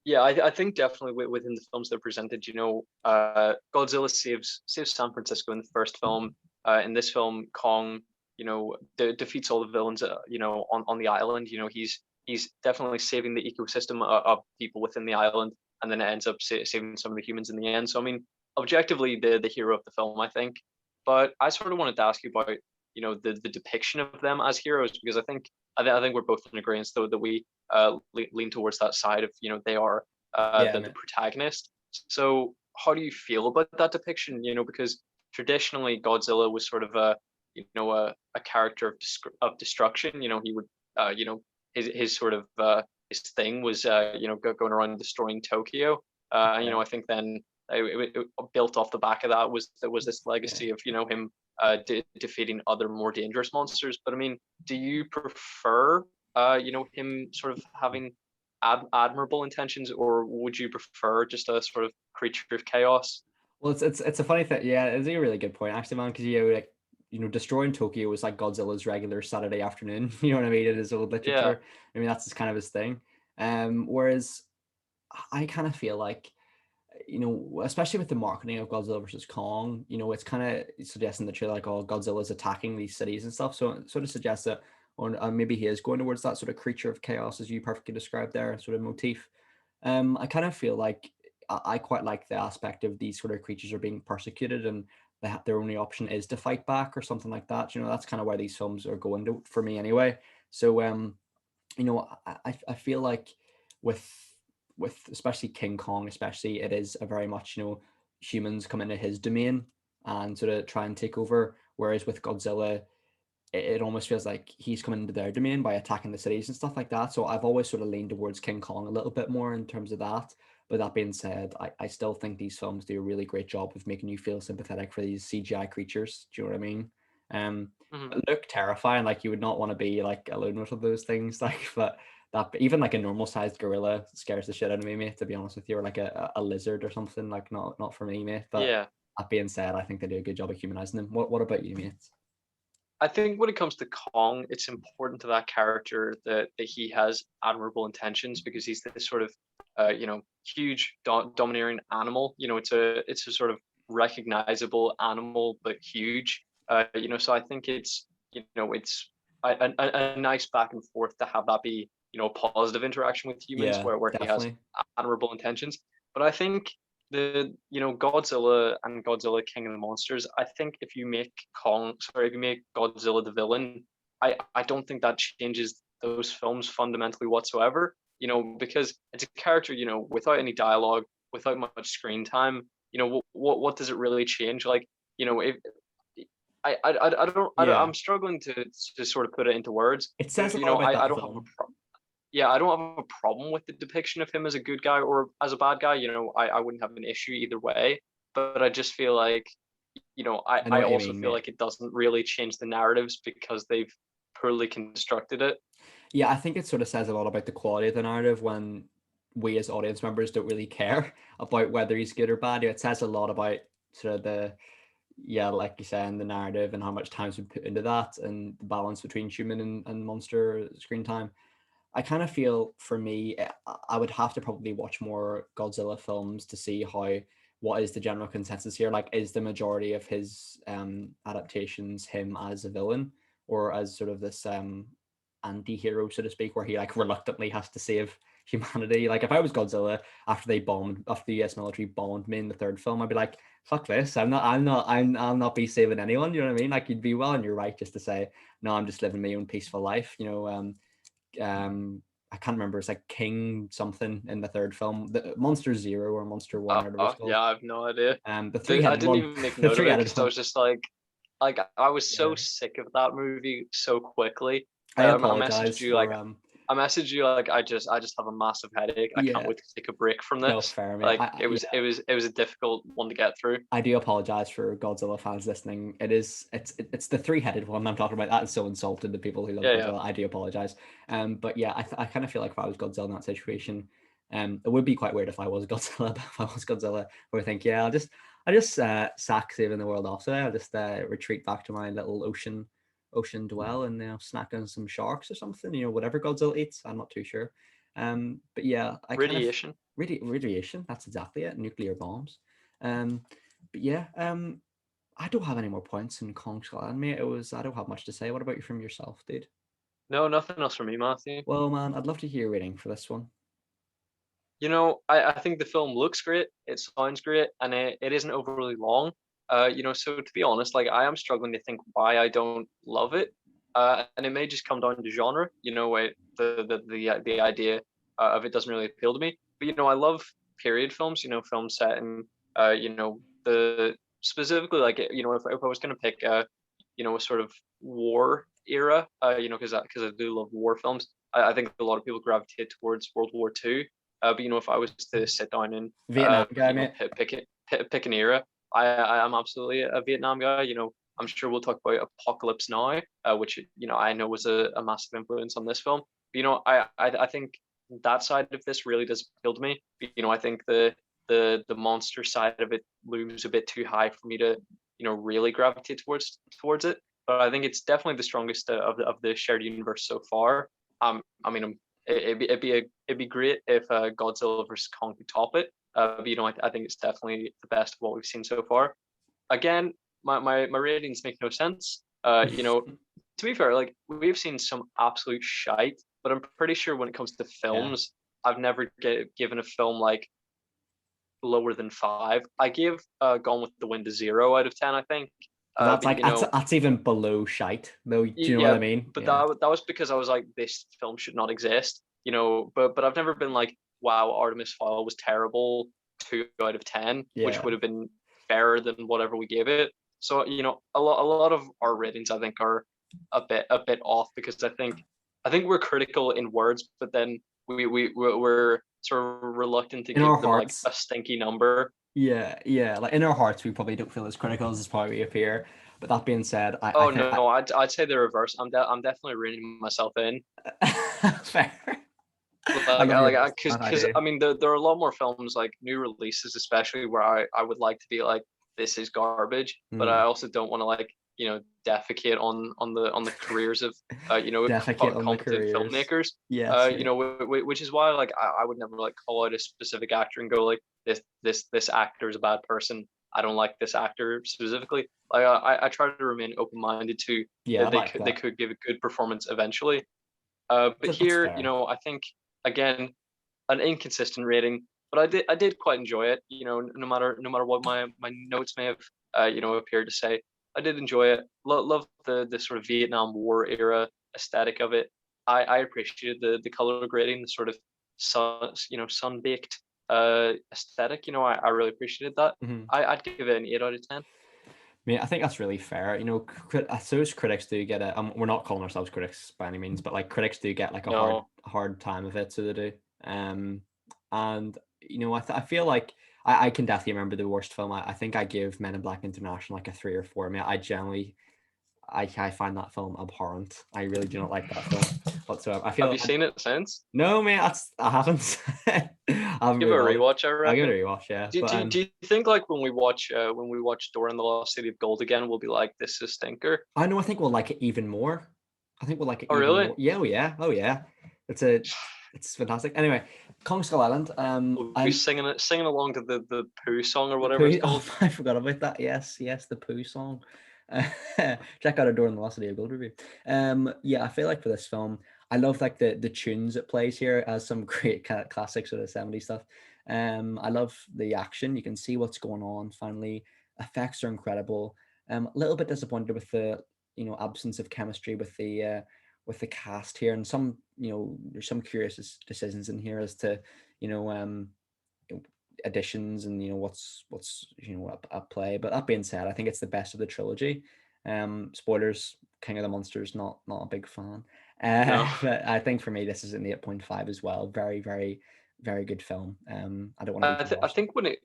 yeah, I think definitely within the films they're presented, Godzilla saves San Francisco in the first film. In this film, Kong defeats all the villains, on the island. He's definitely saving the ecosystem of people within the island, and then it ends up saving some of the humans in the end. So I mean, objectively, the hero of the film, I think. But I sort of wanted to ask you about the depiction of them as heroes, because I think we're both in agreement though that we lean towards that side of they are Yeah, the protagonist. So how do you feel about that depiction? Because traditionally Godzilla was sort of a character of destruction. He would his sort of his thing was going around destroying Tokyo. yeah, I think then it built off the back of that was this yeah. legacy of him defeating other more dangerous monsters. But I mean, do you prefer him sort of having admirable intentions, or would you prefer just a sort of creature of chaos? Well, it's a funny thing. Yeah, it's a really good point actually, man. Because like destroying Tokyo was like Godzilla's regular Saturday afternoon. You know what I mean? In his old Yeah. literature. I mean, that's just kind of his thing. Whereas I kind of feel like especially with the marketing of Godzilla versus Kong, it's kind of suggesting that you're like, oh, Godzilla's attacking these cities and stuff. So it sort of suggests that, or maybe he is going towards that sort of creature of chaos, as you perfectly described there, sort of motif. I kind of feel like I quite like the aspect of these sort of creatures are being persecuted and their only option is to fight back or something like that. That's kind of where these films are going to for me anyway. So I feel like with especially King Kong, especially it is a very much humans come into his domain and sort of try and take over. Whereas with Godzilla, it almost feels like he's coming into their domain by attacking the cities and stuff like that. So I've always sort of leaned towards King Kong a little bit more in terms of that. But that being said, I still think these films do a really great job of making you feel sympathetic for these CGI creatures. Do you know what I mean? Mhm. Look terrifying. Like you would not want to be like alone with those things. Like, but that even like a normal sized gorilla scares the shit out of me, mate. To be honest with you, or like a lizard or something. Like not for me, mate. But Yeah. that being said, I think they do a good job of humanizing them. What about you, mate? I think when it comes to Kong, it's important to that character that he has admirable intentions, because he's this sort of huge domineering animal. It's a sort of recognizable animal but huge. So I think it's a nice back and forth to have that be a positive interaction with humans, Yeah, where he has definitely. admirable intentions. But I think Godzilla and Godzilla King of the Monsters, I think if you make Godzilla the villain, I don't think that changes those films fundamentally whatsoever. Because it's a character, without any dialogue, without much screen time. What does it really change? Like, if Yeah. I'm struggling to sort of put it into words. It says But a lot about I that don't have a film. yeah, I don't have a problem with the depiction of him as a good guy or as a bad guy. I wouldn't have an issue either way. But I just feel like, I know I what you also mean, feel mate. like it doesn't really change the narratives because they've poorly constructed it. Yeah, I think it sort of says a lot about the quality of the narrative when we as audience members don't really care about whether he's good or bad. It says a lot about sort of yeah, like you said, the narrative and how much time's been put into that and the balance between human and monster screen time. I kind of feel for me, I would have to probably watch more Godzilla films to see what is the general consensus here. Like, is the majority of his adaptations him as a villain or as sort of this anti-hero, so to speak, where he like reluctantly has to save humanity? Like, if I was Godzilla after the US military bombed me in the third film, I'd be like, fuck this. I'll not be saving anyone. You know what I mean? Like, you'd be well on your right just to say, no, I'm just living my own peaceful life. I can't remember. It's like King something in the third film, the Monster Zero or Monster One, or whatever it's called. Yeah, I have no idea. The I three-headed didn't one, even make the note of it three-headed because I one. was just like I was so Yeah, sick of that movie so quickly. I I messaged apologize you for like I just have a massive headache. I can't yeah. wait to take a break from No, this. fair mate. Like Yeah, it was a difficult one to get through. I do apologize for Godzilla fans listening. It's the three-headed one I'm talking about. That is so insulting to people who love Yeah, yeah. Godzilla. I do apologize. But yeah, I kind of feel like if I was Godzilla in that situation, it would be quite weird if I was Godzilla. But if I was Godzilla, I would think, yeah, I just sack saving the world off today. I'll just retreat back to my little ocean dwell and snack on some sharks or something. Whatever Godzilla eats, I'm not too sure. But yeah, I kind of Radiation. radiation. That's exactly it. Nuclear bombs. Um, but yeah, I don't have any more points in Kong Skull Island, mate. I don't have much to say. What about you from yourself, dude? No, nothing else from me, Matthew. Well, man, I'd love to hear your rating for this one. I think the film looks great, it sounds great, and it isn't overly long. So to be honest, like I am struggling to think why I don't love it. And it may just come down to genre. The idea of it doesn't really appeal to me. But I love period films. Films set in the specifically like if I was gonna pick a sort of war era, because I do love war films. I think a lot of people gravitate towards World War II. But if I was to sit down and Vietnam guy, mate. pick an era, I am absolutely a Vietnam guy. I'm sure we'll talk about Apocalypse Now, which I know was a massive influence on this film. But, I think that side of this really does appeal to me. I think the monster side of it looms a bit too high for me to really gravitate towards it. But I think it's definitely the strongest of the shared universe so far. I mean, it'd be great if Godzilla versus Kong could top it. But I think it's definitely the best of what we've seen so far. Again, my ratings make no sense. To be fair, like we've seen some absolute shite, but I'm pretty sure when it comes to Yeah. films, I've never given a film like lower than 5. I gave Gone with the Wind a 0 out of 10, I think. That's But like that's even below shite, though. Do you know what yeah, I mean? but Yeah. that was because I was like, this film should not exist, But I've never been like, wow, Artemis Fowl was terrible, 2 out of 10, which Yeah. would have been fairer than whatever we gave it. So a lot of our ratings I think are a bit off because I think we're critical in words, but then we're sort of reluctant to In our give them like hearts, a stinky number. yeah, yeah. Like in our hearts, we probably don't feel as critical as how we appear. But that being said, I Oh think no, I'd say the reverse. I'm definitely reining myself in. fair. I Like, love I your like, voice. I because do. I mean, there are a lot more films like new releases, especially where I would like to be like, this is garbage, but I Mm. also don't want to like defecate on the careers of Defecate on the competent careers. filmmakers. Yes, Which is why like I would never like call out a specific actor and go like this actor is a bad person. I don't like this actor specifically. Like I try to remain open minded to yeah, I that like they that. could give a good performance eventually. But That's here, fair. I think again an inconsistent rating, but I did quite enjoy it. No matter what my notes may have appeared to say, I did enjoy it. Love the sort of Vietnam War era aesthetic of it. I appreciated the color grading, the sort of sun baked aesthetic. I really appreciated that. Mhm. I'd give it an 8 out of 10. I mean, I think that's really fair. I suppose critics do get it. We're not calling ourselves critics by any means, but like critics do get like a No, hard time of it, so they do. Um, and I feel like I can definitely remember the worst film. I think I give Men in Black International like a 3 or 4. I mean, I find that film abhorrent. I really do not like that film whatsoever. I have feel you seen it since? no, mate. I haven't. I haven't Give it really a bothered. rewatch, I I'll give it reckon. a rewatch, yeah. Do, But do, do you think like when we watch Dora and the Lost City of Gold again, we'll be like, this is stinker? I know. I think we'll like it even more. I think we'll like it Oh even really? more. Yeah, oh yeah, oh yeah. It's fantastic. Anyway, Kong Skull Island. We'll be I singing along to the Pooh song or the whatever it's poo. called. Oh, I forgot about that. Yes, yes, the poo song. Uh, check out Adore and the Lost City of Gold review. Yeah, I feel like for this film, I love like the tunes it plays here as some great kind of classic sort of 70s stuff. I love the action. You can see what's going on. Finally, effects are incredible. A little bit disappointed with the absence of chemistry with the cast here, and some there's some curious decisions in here as to you know um additions and what's at play. But that being said, I think it's the best of the trilogy. Spoilers, King of the Monsters, not a big fan. No, But I think for me this is an 8.5 as well. Very, very, very good film. I don't want to be too I harsh. think when it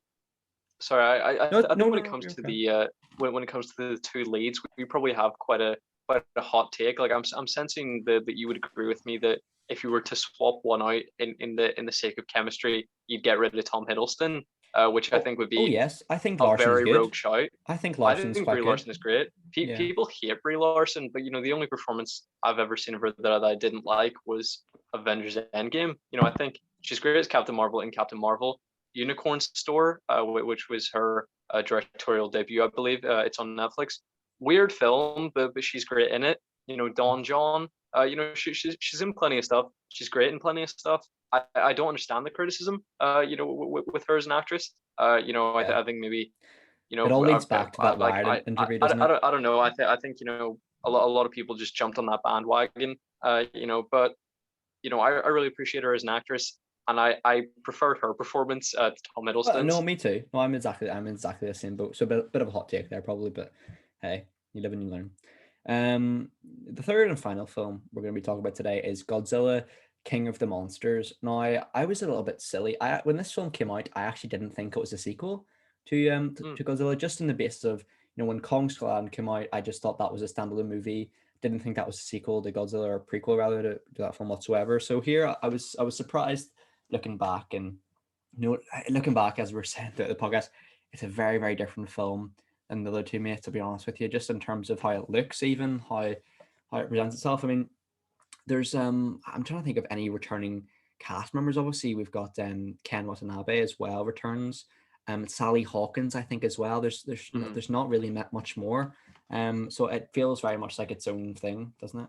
sorry, No, I no, think when no, it no, comes you're to okay. when it comes to the two leads, we probably have quite a hot take. Like I'm sensing that you would agree with me that if you were to swap one out in the sake of chemistry, you'd get rid of Tom Hiddleston, which I think would Oh be yes, I think a Larson's very good. rogue shout. I think I Larson's think quite Brie good. Larson is great. Yeah. People hate Brie Larson, but the only performance I've ever seen of her that I didn't like was Avengers Endgame. I think she's great as Captain Marvel in Captain Marvel. Unicorn Store, which was her directorial debut, I believe. It's on Netflix. Weird film, but she's great in it. Dawn John. She's in plenty of stuff. She's great in plenty of stuff. I don't understand the criticism. With her as an actress. Yeah. I think maybe It all leads back to that like Wired interview, doesn't it? I don't know. I think a lot of people just jumped on that bandwagon. But I really appreciate her as an actress, and I preferred her performance to Tom No, Hiddleston's. me too. No, I'm exactly the same boat. So a bit of a hot take there, probably, but hey, you live and you learn. The third and final film we're going to be talking about today is Godzilla, King of the Monsters. Now, I was a little bit silly. When this film came out, I actually didn't think it was a sequel to Godzilla, just in the basis of when Kong Skull Island came out, I just thought that was a standalone movie. Didn't think that was a sequel to Godzilla or a prequel rather to that film whatsoever. So here I was surprised looking back, and looking back as we're saying throughout the podcast, it's a very, very different film than the other two, mate, to be honest with you, just in terms of how it looks, even how it presents itself. I mean, there's I'm trying to think of any returning cast members. Obviously, we've got Ken Watanabe as well returns. Sally Hawkins, I think, as well. There's not really much more. So it feels very much like its own thing, doesn't it?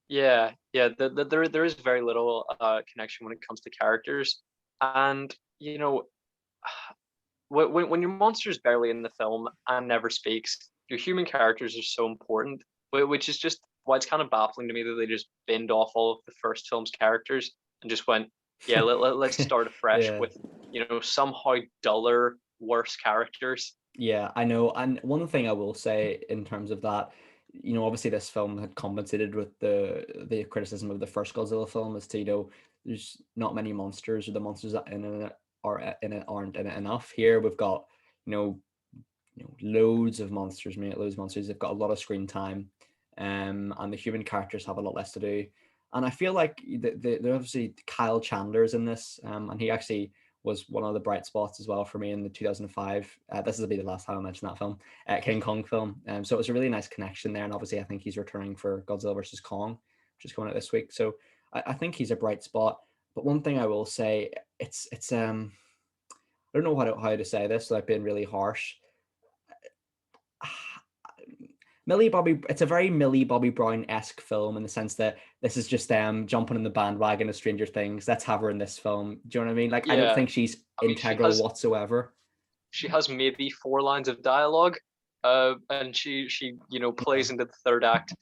Yeah, yeah. There is very little connection when it comes to characters, and when your monster is barely in the film and never speaks, your human characters are so important, which is just why it's kind of baffling to me that they just binned off all of the first film's characters and just went, yeah, let's start afresh Yeah. with somehow duller, worse characters. Yeah, I know. And one thing I will say in terms of that, obviously this film had compensated with the criticism of the first Godzilla film as to, there's not many monsters, or the monsters that aren't in it enough. Here we've got, loads of monsters, mate, loads of monsters. They've got a lot of screen time, and the human characters have a lot less to do. And I feel like they're obviously Kyle Chandler's in this, and he actually was one of the bright spots as well for me in the 2005. This will be the last time I mention that film, King Kong film. So it was a really nice connection there, and obviously I think he's returning for Godzilla versus Kong, which is coming out this week. So I think he's a bright spot. But one thing I will say, it's I don't know how to say this without being really harsh. It's a very Millie Bobby Brown-esque film in the sense that this is just them jumping in the bandwagon of Stranger Things. Let's have her in this film. Do you know what I mean? Like, I don't Yeah, think she's I mean integral whatsoever. she has maybe 4 lines of dialogue, and she Yeah. plays into the third act,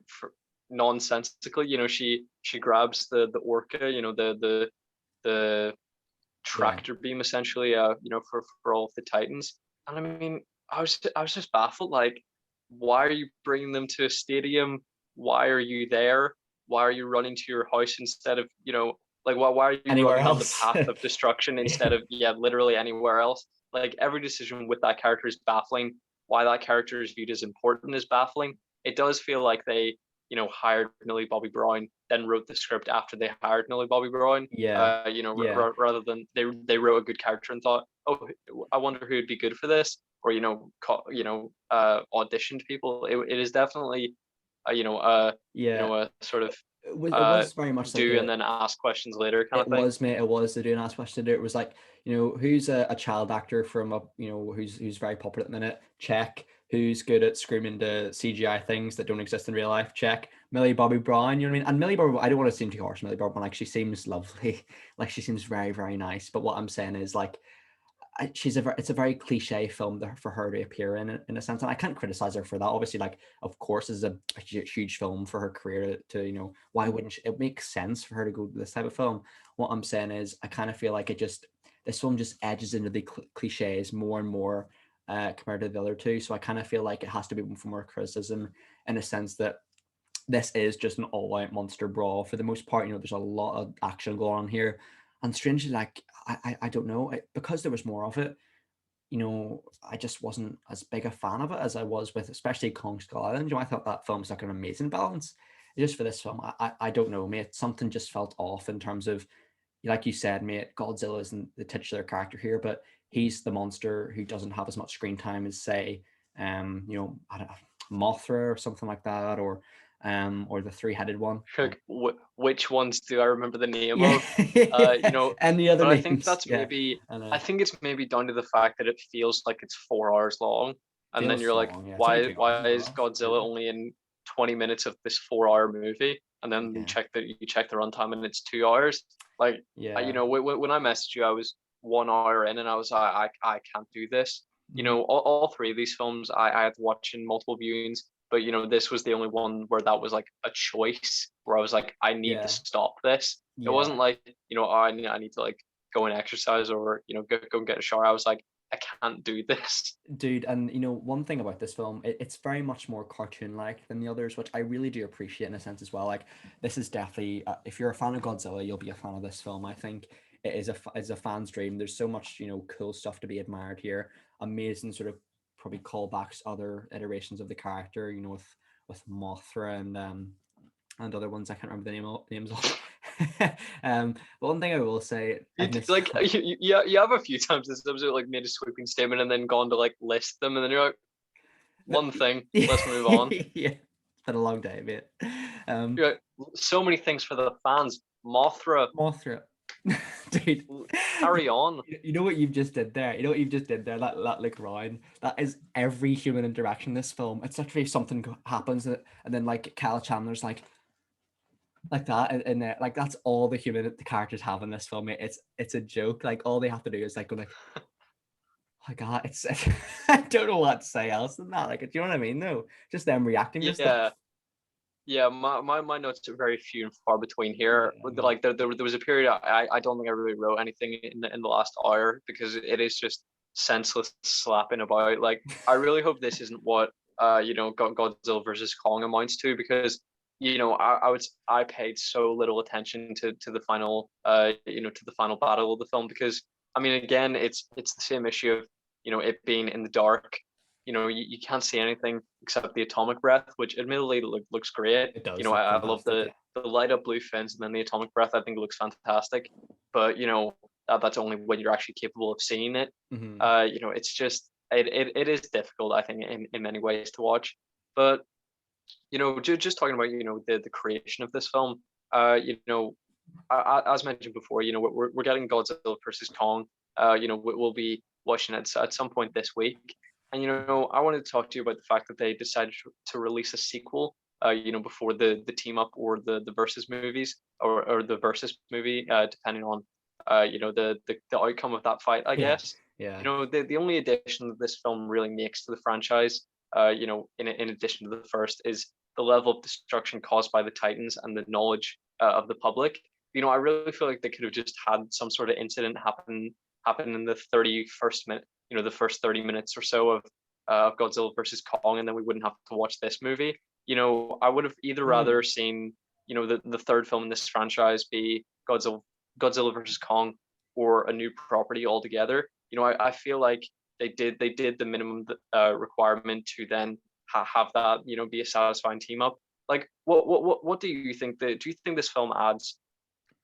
for nonsensically. She grabs the orca, the Yeah. tractor beam essentially, for all of the Titans. And I mean, I was just baffled. Like, why are you bringing them to a stadium? Why are you there? Why are you running to your house instead of like why are you Anywhere running on the else? path of destruction instead of literally anywhere else? Like, every decision with that character is baffling. Why that character is viewed as important is baffling. It does feel like they hired Millie Bobby Brown, then wrote the script after they hired Millie Bobby Brown. Yeah. Yeah. Rather than they wrote a good character and thought, oh, I wonder who would be good for this, or auditioned people. It is definitely Yeah. a sort of It was very much like do and then ask questions later kind it of thing. was, mate. It was. They doing ask question to do. It was like, who's a child actor from who's very popular at the minute? Check. Who's good at screaming to CGI things that don't exist in real life? Check. Millie Bobby Brown, you know what I mean? And Millie Bobby, I don't want to seem too harsh, Millie Bobby Brown, like she seems lovely, like she seems very, very nice. But what I'm saying is like, it's a very cliche film for her to appear in a sense, and I can't criticize her for that. Obviously, like, of course, is a huge film for her career to why wouldn't she? It makes sense for her to go to this type of film. What I'm saying is I kind of feel like this film just edges into the cliches more and more compared to the other two. So I kind of feel like it has to be open for more criticism, in a sense that this is just an all-out monster brawl for the most part. There's a lot of action going on here, and strangely, like, I don't know, because there was more of it. I just wasn't as big a fan of it as I was with especially Kong Skull Island. I thought that film was like an amazing balance. Just for this film, I don't know, mate. Something just felt off in terms of, like you said, mate. Godzilla isn't the titular character here, but he's the monster who doesn't have as much screen time as, say, I don't know, Mothra or something like that, or or the three-headed one. Like, which ones do I remember the name Yeah, of? You know, any other but I think names? that's Yeah, maybe I know. I think it's maybe down to the fact that it feels like it's 4 hours long, and then Feels you're so like, long. Yeah, it's only why 2 hours as is well. It's Godzilla crazy. only in 20 minutes of this 4 hour movie? And then Yeah, you check the runtime and it's 2 hours. Like, you yeah. know, when I messaged you, I was 1 hour in, and I was like, I can't do this. You Mhm. know, all three of these films I had to watch in multiple viewings, but you know, this was the only one where that was like a choice, where I was like, I need to Yeah, stop this. It yeah. wasn't like, you know, oh, I need to like go and exercise, or you know, go and get a shower. I was like, I can't do this. Dude, and one thing about this film, it's very much more cartoon-like than the others, which I really do appreciate in a sense as well. Like, this is definitely, if you're a fan of Godzilla, you'll be a fan of this film. I think it is is a fan's dream. There's so much, cool stuff to be admired here. Amazing sort of probably callbacks, other iterations of the character, with Mothra and other ones I can't remember the names of. But one thing I will say You in this like film, you have a few times this episode like made a sweeping statement and then gone to like list them, and then you're like, one thing, let's move on. yeah, it's been a long day, mate. Um, You're like, so many things for the fans. Mothra, Mothra, dude. carry on. You know what you've just did there? You know what you've just did there? That like Ryan. That is every human interaction in this film. It's literally something happens, and then like Kyle Chandler's like that, and like that's all the characters have in this film. It's a joke. Like all they have to do is like go like, oh my god, it's I don't know what to say else than that. Like, do you know what I mean? No, just them reacting to stuff. Yeah, yeah. My notes are very few and far between here. Yeah, Like there was a period I don't think I really wrote anything in the last hour, because it is just senseless slapping about. Like, I really hope this isn't what you know, Godzilla versus Kong amounts to, because you know, I paid so little attention to the final you know, to the final battle of the film, because I mean, again, it's the same issue of, you know, it being in the dark. You know, you can't see anything except the atomic breath, which admittedly looks great. it You does know, look I love fantastic. Yeah. the light up blue fins, and then the atomic breath. I think it looks fantastic, but you know, that's only when you're actually capable of seeing it. Hmm. You know, it's just it is difficult, I think, in many ways to watch. But you know, just talking about, you know, the creation of this film. You know, as mentioned before, you know, we're getting Godzilla versus Kong. You know, we'll be watching it at some point this week. And you know, I wanted to talk to you about the fact that they decided to release a sequel. You know, before the team up, or the versus movies, or the versus movie, depending on you know, the outcome of that fight, I Yeah. guess. Yeah. You know, the only addition that this film really makes to the franchise, you know, in addition to the first, is the level of destruction caused by the Titans and the knowledge of the public. You know, I really feel like they could have just had some sort of incident happen in the 31st minute, you know, the first 30 minutes or so of Godzilla versus Kong, and then we wouldn't have to watch this movie. You know, I would have either rather Mm. seen, you know, the third film in this franchise be Godzilla versus Kong, or a new property altogether. You know, I feel like they did the minimum requirement to then have that, you know, be a satisfying team up. Like, what do you think? Do you think this film adds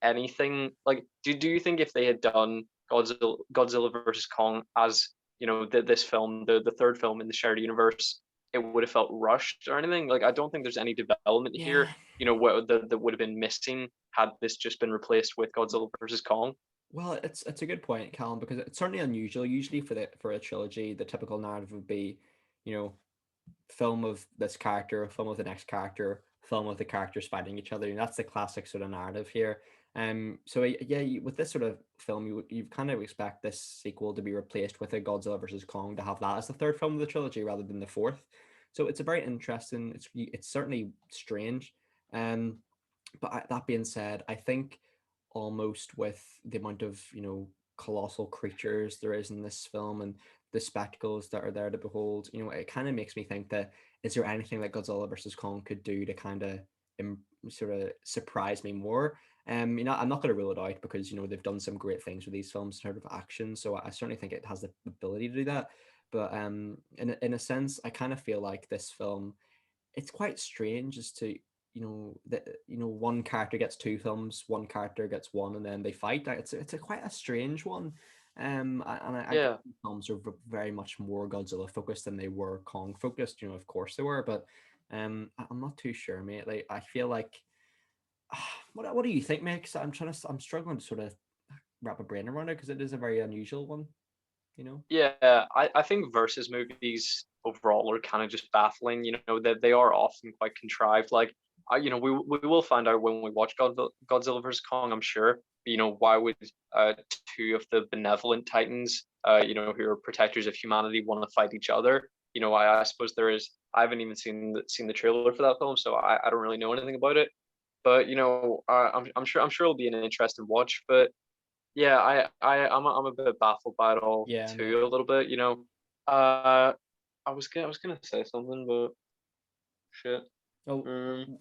anything? Like, do you think if they had done Godzilla versus Kong as, you know, this film, the third film in the shared universe, it would have felt rushed or anything? Like, I don't think there's any development here, Yeah. you know, what that would have been missing had this just been replaced with Godzilla versus Kong. Well, it's a good point, Callum, because it's certainly unusual. Usually for a trilogy, the typical narrative would be, you know, film of this character, film of the next character, film of the characters fighting each other. And that's the classic sort of narrative here. So yeah, with this sort of film, you kind of expect this sequel to be replaced with a Godzilla versus Kong, to have that as the third film of the trilogy rather than the fourth. So it's a very interesting. It's certainly strange. Um, but that being said, I think almost with the amount of colossal creatures there is in this film and the spectacles that are there to behold, it kind of makes me think that, is there anything that Godzilla versus Kong could do to kind of sort of surprise me more? I'm not going to rule it out, because they've done some great things with these films in terms of action, so I certainly think it has the ability to do that. But in a sense, I kind of feel like this film, it's quite strange as to that one character gets two films, one character gets one, and then they fight. It's a quite a strange one. I guess Yeah. the films are very much more Godzilla focused than they were Kong focused. Of course they were, but I'm not too sure, mate. Like I feel like, what do you think, mate? 'Cause I'm struggling to sort of wrap a brain around it because it is a very unusual one, you know. Yeah, I think versus movies overall are kind of just baffling. You know that they are often quite contrived. Like, we will find out when we watch Godzilla vs Kong, I'm sure. You know, why would uh, two of the benevolent titans, who are protectors of humanity, want to fight each other? You know, I suppose there is. I haven't even seen the trailer for that film, so I don't really know anything about it. But I'm sure it'll be an interesting watch. But yeah, I'm a bit baffled by it all Yeah, no. too, a little bit. Uh, I was gonna say something, but shit. Oh, Um,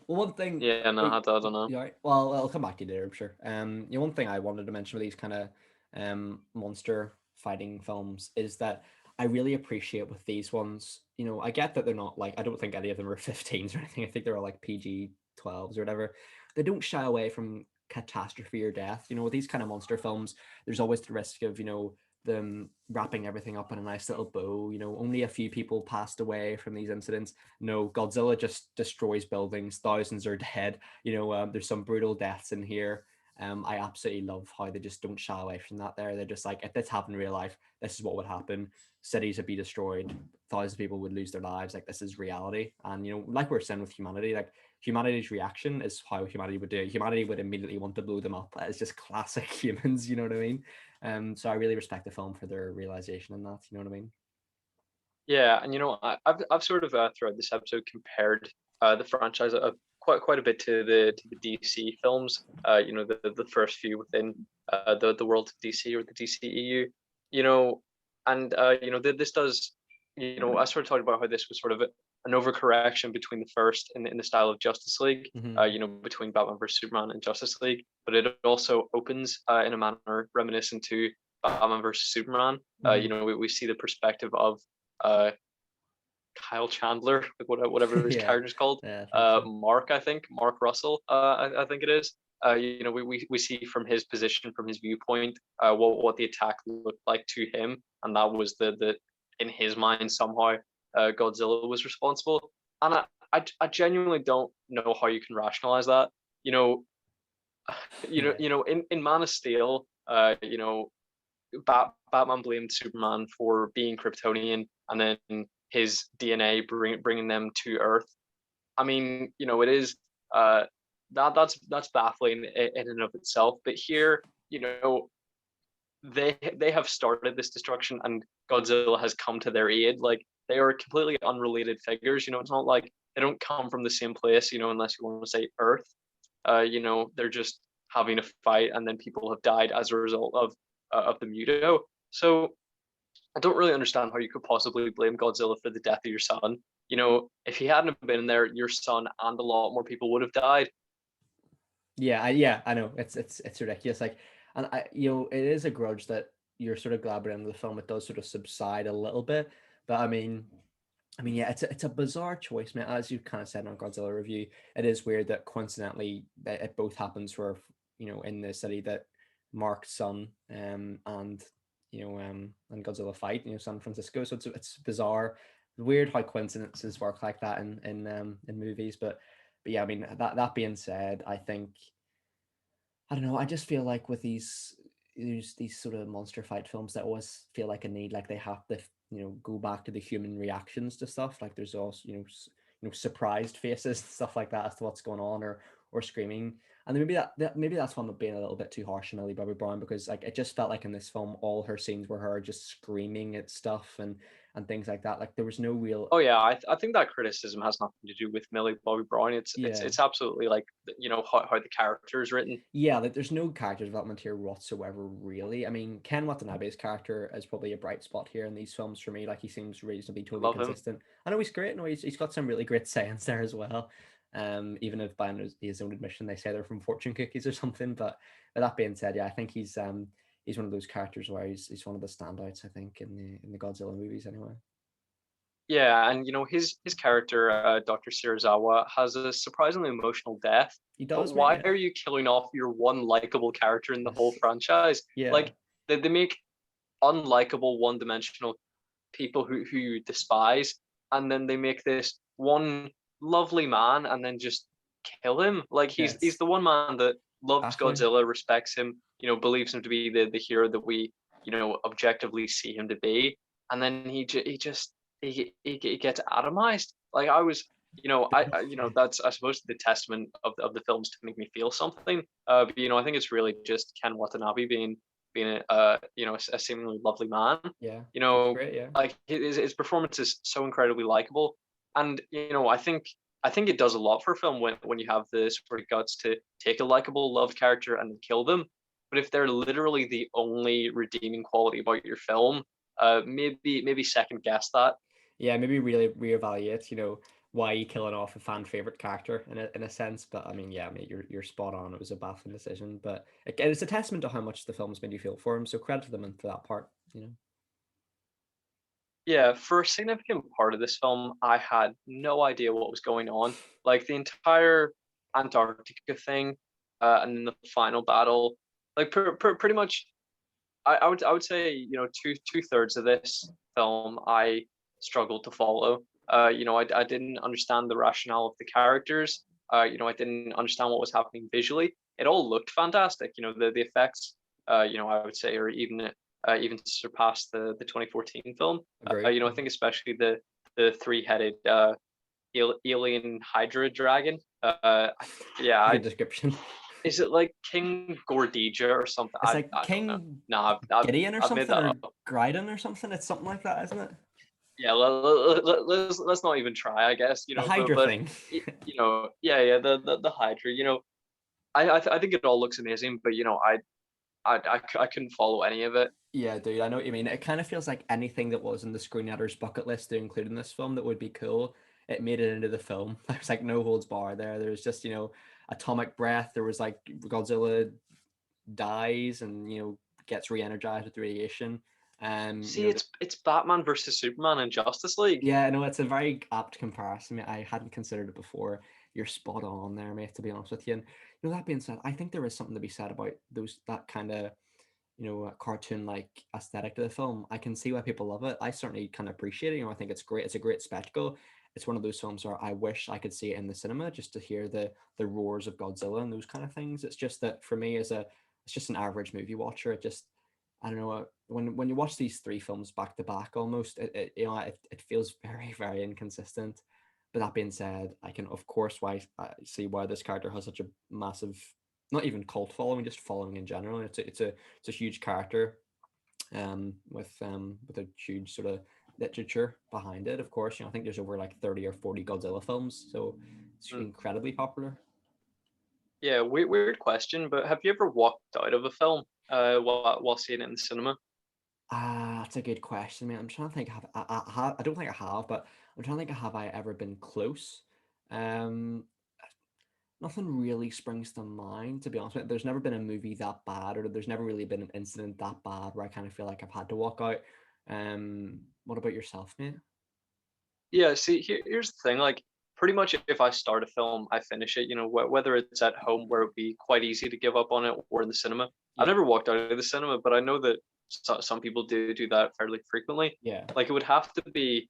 well, one thing. yeah, no, I don't know. Yeah, right. Well, I'll come back to you later, I'm sure. One thing I wanted to mention with these kind of monster fighting films is that I really appreciate with these ones. You know, I get that they're not like, I don't think any of them are 15s or anything. I think they're all like PG 12s or whatever. They don't shy away from catastrophe or death. You know, with these kind of monster films, there's always the risk of, them wrapping everything up in a nice little bow. You know, only a few people passed away from these incidents. No, Godzilla just destroys buildings, thousands are dead. There's some brutal deaths in here. I absolutely love how they just don't shy away from that there. They're just like, if this happened in real life, this is what would happen. Cities would be destroyed, thousands of people would lose their lives. Like, this is reality. And like we're saying with humanity, like, humanity's reaction is how humanity would do. Humanity would immediately want to blow them up. It's just classic humans, you know what I mean? So I really respect the film for their realization in that, you know what I mean? Yeah, and I've sort of throughout this episode compared the franchise quite a bit to the DC films. The first few within the world of DC or the DCEU. You know, and this does. I sort of talked about how this was sort of an overcorrection between the first in the style of Justice League. Mm-hmm. Between Batman vs Superman and Justice League, but it also opens in a manner reminiscent to Batman vs Superman. Mm-hmm. We see the perspective of uh, Kyle Chandler, like whatever his Yeah, character's called, yeah, I think so. Mark Russell, I think it is. We see from his position, from his viewpoint, what the attack looked like to him, and that was the in his mind somehow Godzilla was responsible, and I genuinely don't know how you can rationalize that. You know, Yeah. in Man of Steel, Batman blamed Superman for being Kryptonian, and then his DNA bringing them to Earth. I mean, it is uh, that's baffling in and of itself. But here, they have started this destruction, and Godzilla has come to their aid. Like, they are completely unrelated figures. It's not like they don't come from the same place. Unless you want to say Earth. They're just having a fight, and then people have died as a result of the muto. So I don't really understand how you could possibly blame Godzilla for the death of your son. If he hadn't been there, your son and a lot more people would have died. Yeah, I know. It's ridiculous. Like, and it is a grudge that you're sort of glad by the end of the film. It does sort of subside a little bit, but I mean, yeah, it's a bizarre choice, man. As you kind of said on Godzilla review, it is weird that coincidentally that it both happens where in the city that Mark's son and Godzilla fight, San Francisco. So it's bizarre, weird how coincidences work like that in movies. But yeah, I mean, that being said, I don't know. I just feel like with these sort of monster fight films that always feel like a need, like they have to, go back to the human reactions to stuff. Like there's also, surprised faces, stuff like that as to what's going on, or screaming. And then maybe that's one being a little bit too harsh on Millie Bobby Brown, because like it just felt like in this film all her scenes were her just screaming at stuff and things like that. Like there was no real. Oh yeah, I think that criticism has nothing to do with Millie Bobby Brown. It's it's Yeah. it's absolutely like how the character is written. Yeah, like there's no character development here whatsoever, really. I mean, Ken Watanabe's character is probably a bright spot here in these films for me. Like he seems reasonably I totally love him. consistent. I know he's great. No, he's got some really great sayings there as well. Even if by his own admission they say they're from fortune cookies or something. But with that being said, yeah, I think he's one of those characters where he's one of the standouts, I think, in the Godzilla movies anyway. Yeah, and his character, Dr. Serizawa, has a surprisingly emotional death. He But does, mate. why Yeah. are you killing off your one likable character in the whole franchise? Yeah. Like, they make unlikable, one-dimensional people who you despise, and then they make this one lovely man and then just kill him. Like he's Yes, the one man that loves exactly. Godzilla, respects him, believes him to be the hero that we, objectively see him to be, and then he gets atomized. Like I was, that's I suppose the testament of the films to make me feel something. But I think it's really just Ken Watanabe being a seemingly lovely man. Yeah, You that's know, great. Yeah. like his performance is so incredibly likable, and I think it does a lot for a film when you have the sort of guts to take a likable, loved character and kill them. But if they're literally the only redeeming quality about your film, maybe second guess that. Yeah, maybe really reevaluate, why you killing off a fan favorite character in a sense. But I mean, yeah, mate, you're spot on. It was a baffling decision, but it's a testament to how much the film's made you feel for him. So credit to them and for that part. Yeah, for a significant part of this film, I had no idea what was going on. Like the entire Antarctica thing, and then the final battle, like pretty much I would say two-thirds of this film I struggled to follow. I didn't understand the rationale of the characters. I didn't understand what was happening visually. It all looked fantastic. The effects. I would say, or even surpassed the 2014 film. Agreed. I think especially the three-headed alien Hydra dragon. Yeah, Good description. is it like King Gordija or something? It's I like I don't know. King No, Gideon or I've made something, that or up. Gryden or something. It's something like that, isn't it? Yeah, let's not even try, I guess. The But Hydra thing. yeah, the Hydra. I think it all looks amazing, but I couldn't follow any of it. Yeah, dude, I know what you mean. It kind of feels like anything that was in the screenwriter's bucket list to include in this film that would be cool. It made it into the film. There's like no holds bar there. There's just, atomic breath. There was like Godzilla dies and, gets re-energized with radiation. See, it's Batman versus Superman in Justice League. Yeah, no, it's a very apt comparison, mate. I hadn't considered it before. You're spot on there, mate, to be honest with you. And that being said, I think there is something to be said about that kind of cartoon like aesthetic to the film. I can see why people love it. I certainly kind of appreciate it. I think it's great. It's a great spectacle. It's one of those films where I wish I could see it in the cinema just to hear the roars of Godzilla and those kind of things. It's just that for me it's just an average movie watcher. It just I don't know when you watch these three films back to back almost it feels very very inconsistent. But that being said, I can of course I see why this character has such a massive not even cult following, just following in general. It's a huge character, with a huge sort of literature behind it. Of course, I think there's over like 30 or 40 Godzilla films, so it's Mm. incredibly popular. Yeah, weird question, but have you ever walked out of a film while seeing it in the cinema? That's a good question, man. I'm trying to think. I don't think I have, but I'm trying to think. Have I ever been close? Um, Nothing really springs to mind, to be honest with you. There's never been a movie that bad, or there's never really been an incident that bad where I kind of feel like I've had to walk out. What about yourself, mate? Yeah, see, here's the thing. Like, pretty much if I start a film, I finish it. Whether it's at home where it'd be quite easy to give up on it, or in the cinema. I've Yeah, never walked out of the cinema, but I know that some people do that fairly frequently. yeah, Like, it would have to be.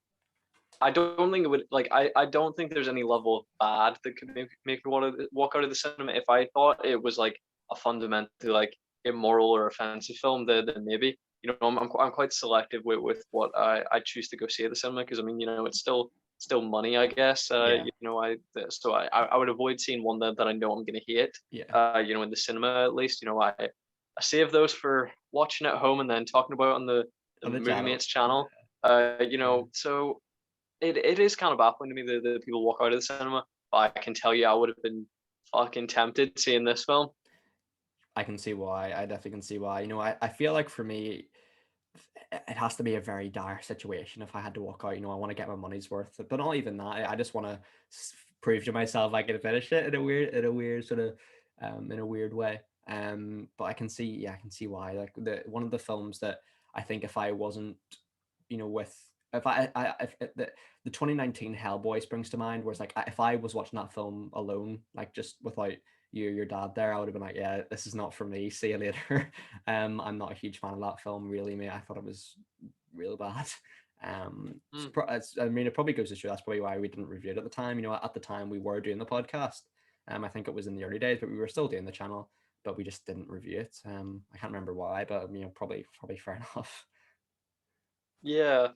I don't think it would like. I don't think there's any level of bad that could make me want to walk out of the cinema. If I thought it was like a fundamentally like immoral or offensive film, then maybe. I'm quite selective with what I choose to go see at the cinema because I mean, it's still money, I guess. yeah, I would avoid seeing one that I know I'm gonna hate. yeah. In the cinema at least. I save those for watching at home and then talking about it on the On the Movie channel. Mates channel. Yeah. So it is kind of baffling to me that people walk out of the cinema. But I can tell you, I would have been fucking tempted seeing this film. I can see why. I definitely can see why. I feel like for me, it has to be a very dire situation if I had to walk out. I want to get my money's worth, but not even that. I just want to prove to myself I can finish it in a weird sort of, in a weird way. But I can see why. Like one of the films that I think if I wasn't, with if if the 2019 Hellboy springs to mind, where it's like if I was watching that film alone, like just without your dad there, I would have been like, yeah, this is not for me. See you later. I'm not a huge fan of that film, really, mate. I thought it was real bad. Mm. I mean, it probably goes to show that's probably why we didn't review it at the time. You know, at the time we were doing the podcast. I think it was in the early days, but we were still doing the channel, but we just didn't review it. I can't remember why, but you know, probably fair enough. Yeah,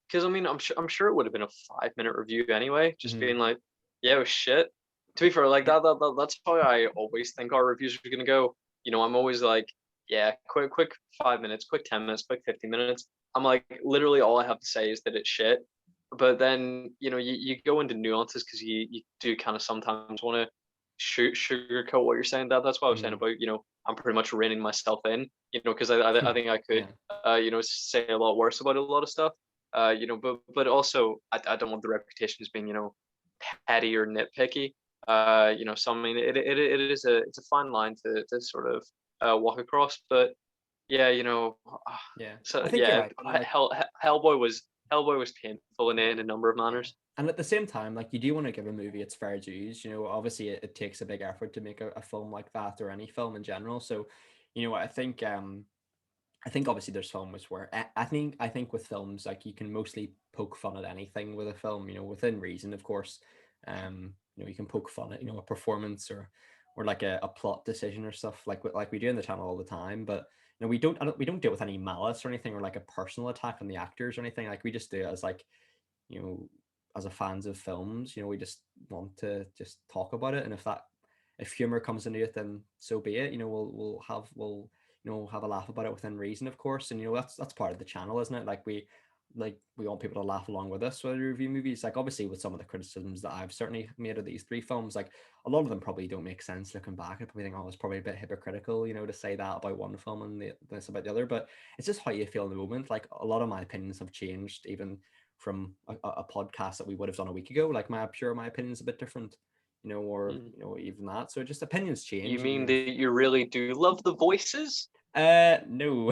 because I mean, I'm sure it would have been a 5 minute review anyway, just Mhm. being like, yeah, it was shit. To be fair, like Yeah. that's how I always think our reviews are gonna go. You know, I'm always like, yeah, quick 5 minutes, quick 10 minutes, quick 15 minutes. I'm like, literally all I have to say is that it's shit. But then, you know, you go into nuances because you do kind of sometimes want to sugarcoat what you're saying. That's what I was saying Mhm. about, you know, I'm pretty much reining myself in, you know, because I think I could Yeah. you know, say a lot worse about a lot of stuff. You know, but also I don't want the reputation as being, you know, petty or nitpicky. You know, so I mean, it is it's a fine line to sort of walk across. But yeah, you know, Yeah. I so think you're yeah, right. And like, Hellboy was painful in a number of yeah. manners. And at the same time, like you do want to give a movie its fair dues. You know, obviously it takes a big effort to make a film like that or any film in general. So, you know, I think obviously there's films where I think with films like you can mostly poke fun at anything with a film, you know, within reason, of course. You know, you can poke fun at, you know, a performance or like a plot decision or stuff like we do in the channel all the time. But you know, we don't do it with any malice or anything or like a personal attack on the actors or anything. Like we just do it as like, you know, as a fans of films, you know, we just want to just talk about it. And if humor comes into it, then so be it. You know, we'll you know have a laugh about it within reason, of course. And you know, that's part of the channel, isn't it? Like we want people to laugh along with us when we review movies. Like obviously with some of the criticisms that I've certainly made of these three films, like a lot of them probably don't make sense looking back. I probably think, oh, it's probably a bit hypocritical, you know, to say that about one film and this about the other. But it's just how you feel in the moment. Like a lot of my opinions have changed even from a podcast that we would have done a week ago. Like my opinion is a bit different, you know, or Mm. you know, even that. So just opinions You change, even mean if that you really do love the voices? no.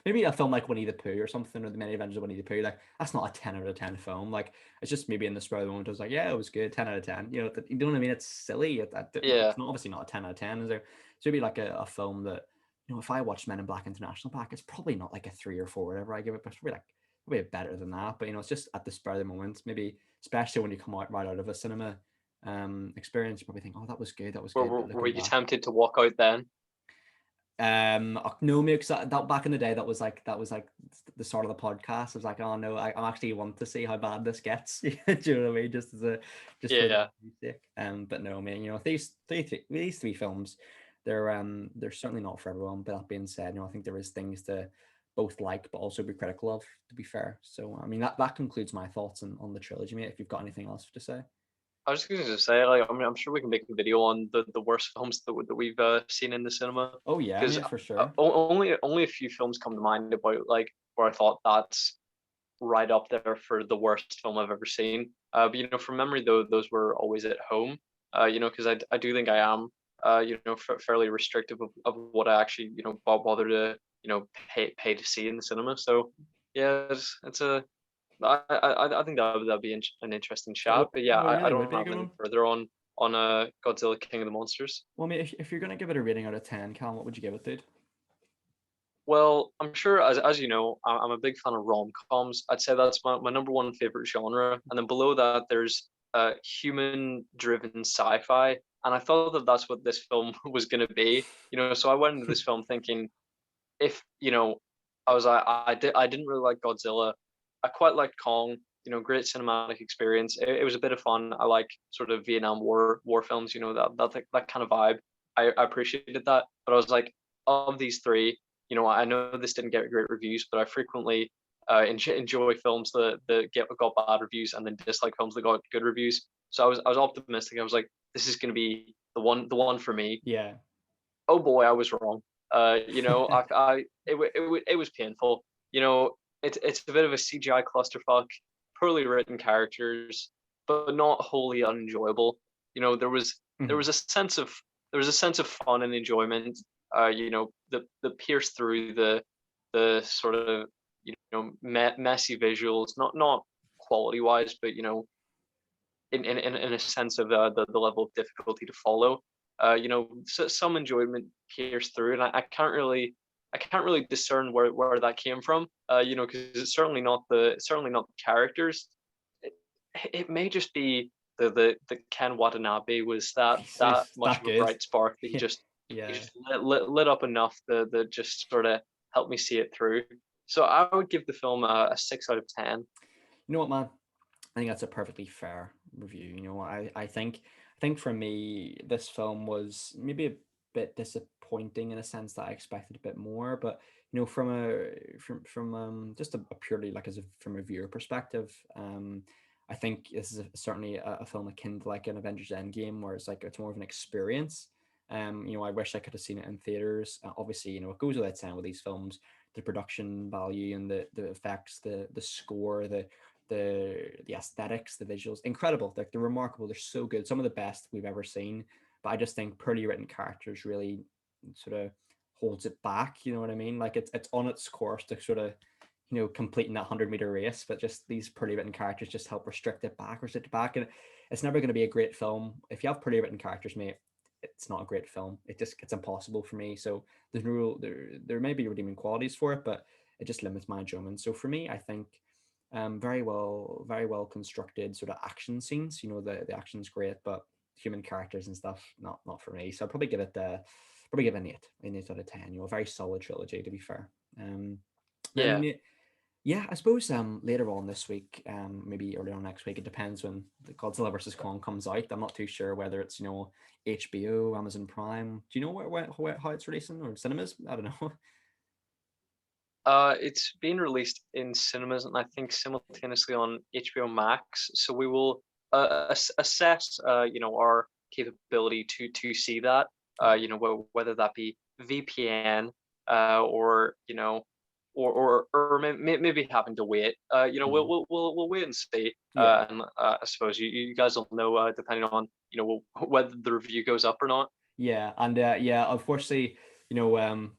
Maybe a film like Winnie the Pooh or something, or The Many Adventures of Winnie the Pooh. Like that's not a 10 out of 10 film. Like it's just maybe in the spur of the moment, I was like, yeah, it was good, 10 out of 10. You know, you know what I mean? It's silly. Yeah. It's not obviously not a 10 out of 10. Is there? So it'd be like a film that you know, if I watched Men in Black International back, it's probably not like a 3 or 4, whatever I give it, but it's probably better than that. But you know, it's just at the spur of the moment. Maybe especially when you come out right out of a cinema experience, you probably think, oh, that was good, that was good. But Were looking you back. tempted to walk out then? No, because that back in the day, that was like the start of the podcast. I was like, oh no, I actually want to see how bad this gets. Do you know what I mean? Just for the Yeah. sake. But no, man, you know, these three films, they're certainly not for everyone. But that being said, you know, I think there is things to both like, but also be critical of. To be fair, so I mean that concludes my thoughts on the trilogy, mate. If you've got anything else to say. I was just going to say, like, I mean, I'm sure we can make a video on the worst films that we've seen in the cinema, Oh yeah, because mate, for sure. only a few films come to mind about like where I thought that's right up there for the worst film I've ever seen. But you know, from memory though, those were always at home. You know, because I do think I am you know fairly restrictive of what I actually you know bother to you know pay to see in the cinema. So yeah, it's a I think that'd be an interesting chat. But yeah, Oh, it I really would don't be a have good anything one. further on Godzilla King of the Monsters. Well, mate, if you're gonna give it a rating out of 10, Cal, what would you give it, dude? Well, I'm sure as you know, I'm a big fan of rom-coms. I'd say that's my number one favorite genre. And then below that, there's human-driven sci-fi. And I thought that that's what this film was going to be. You know, so I went into this film thinking, if you know, I didn't really like Godzilla. I quite liked Kong. You know, great cinematic experience. It was a bit of fun. I like sort of Vietnam War films. You know that kind of vibe. I appreciated that. But I was like, of these three, you know, I know this didn't get great reviews, but I frequently enjoy films that got bad reviews and then dislike films that got good reviews. So I was optimistic. I was like, this is going to be the one for me. Yeah. Oh boy, I was wrong. You know, it was painful. You know, it's a bit of a CGI clusterfuck, poorly written characters, but not wholly unenjoyable. You know, there Mhm. was a sense of fun and enjoyment. You know, the pierce through the sort of you know messy visuals, not quality wise, but you know in a sense of the level of difficulty to follow. You know, so, some enjoyment pierced through, and I can't really. I can't really discern where that came from. You know, because it's certainly not the characters. It, it may just be the Ken Watanabe was that He's much that of a good. bright spark that Yeah, he yeah. just lit up enough that just sort of helped me see it through. So I would give the film a 6 out of 10. You know what, man? I think that's a perfectly fair review. You know, I think for me, this film was maybe a bit disappointing in a sense that I expected a bit more. But you know, from just a purely like from a viewer perspective, I think this is certainly a film akin to like an Avengers Endgame, where it's like it's more of an experience. You know, I wish I could have seen it in theaters. Obviously, you know, it goes without saying with these films, the production value and the effects, the score, the aesthetics, the visuals, incredible. They're remarkable. They're so good. Some of the best we've ever seen. But I just think poorly written characters really sort of holds it back. You know what I mean? Like it's on its course to sort of, you know, completing that 100-meter race, but just these poorly written characters just help restrict it back. And it's never going to be a great film if you have poorly written characters, mate. It's not a great film. It's impossible for me. So there's no there may be redeeming qualities for it, but it just limits my enjoyment. So for me, I think very well constructed sort of action scenes. You know, the action's great, but human characters and stuff, not for me. So I'd probably give it an 8 out of 10. You know, a very solid trilogy to be fair. I Yeah. mean, yeah, I suppose later on this week, maybe earlier on next week, it depends when the Godzilla versus Kong comes out. I'm not too sure whether it's, you know, HBO, Amazon Prime. Do you know how it's releasing or cinemas? I don't know. It's being released in cinemas and I think simultaneously on HBO Max. So we will assess, you know, our capability to see that. Yeah, You know, whether that be VPN, or you know, or maybe having to wait. You know, mhm. we'll wait and see. Yeah. And I suppose you guys will know, depending on, you know, whether the review goes up or not. Yeah, and yeah, unfortunately, you know,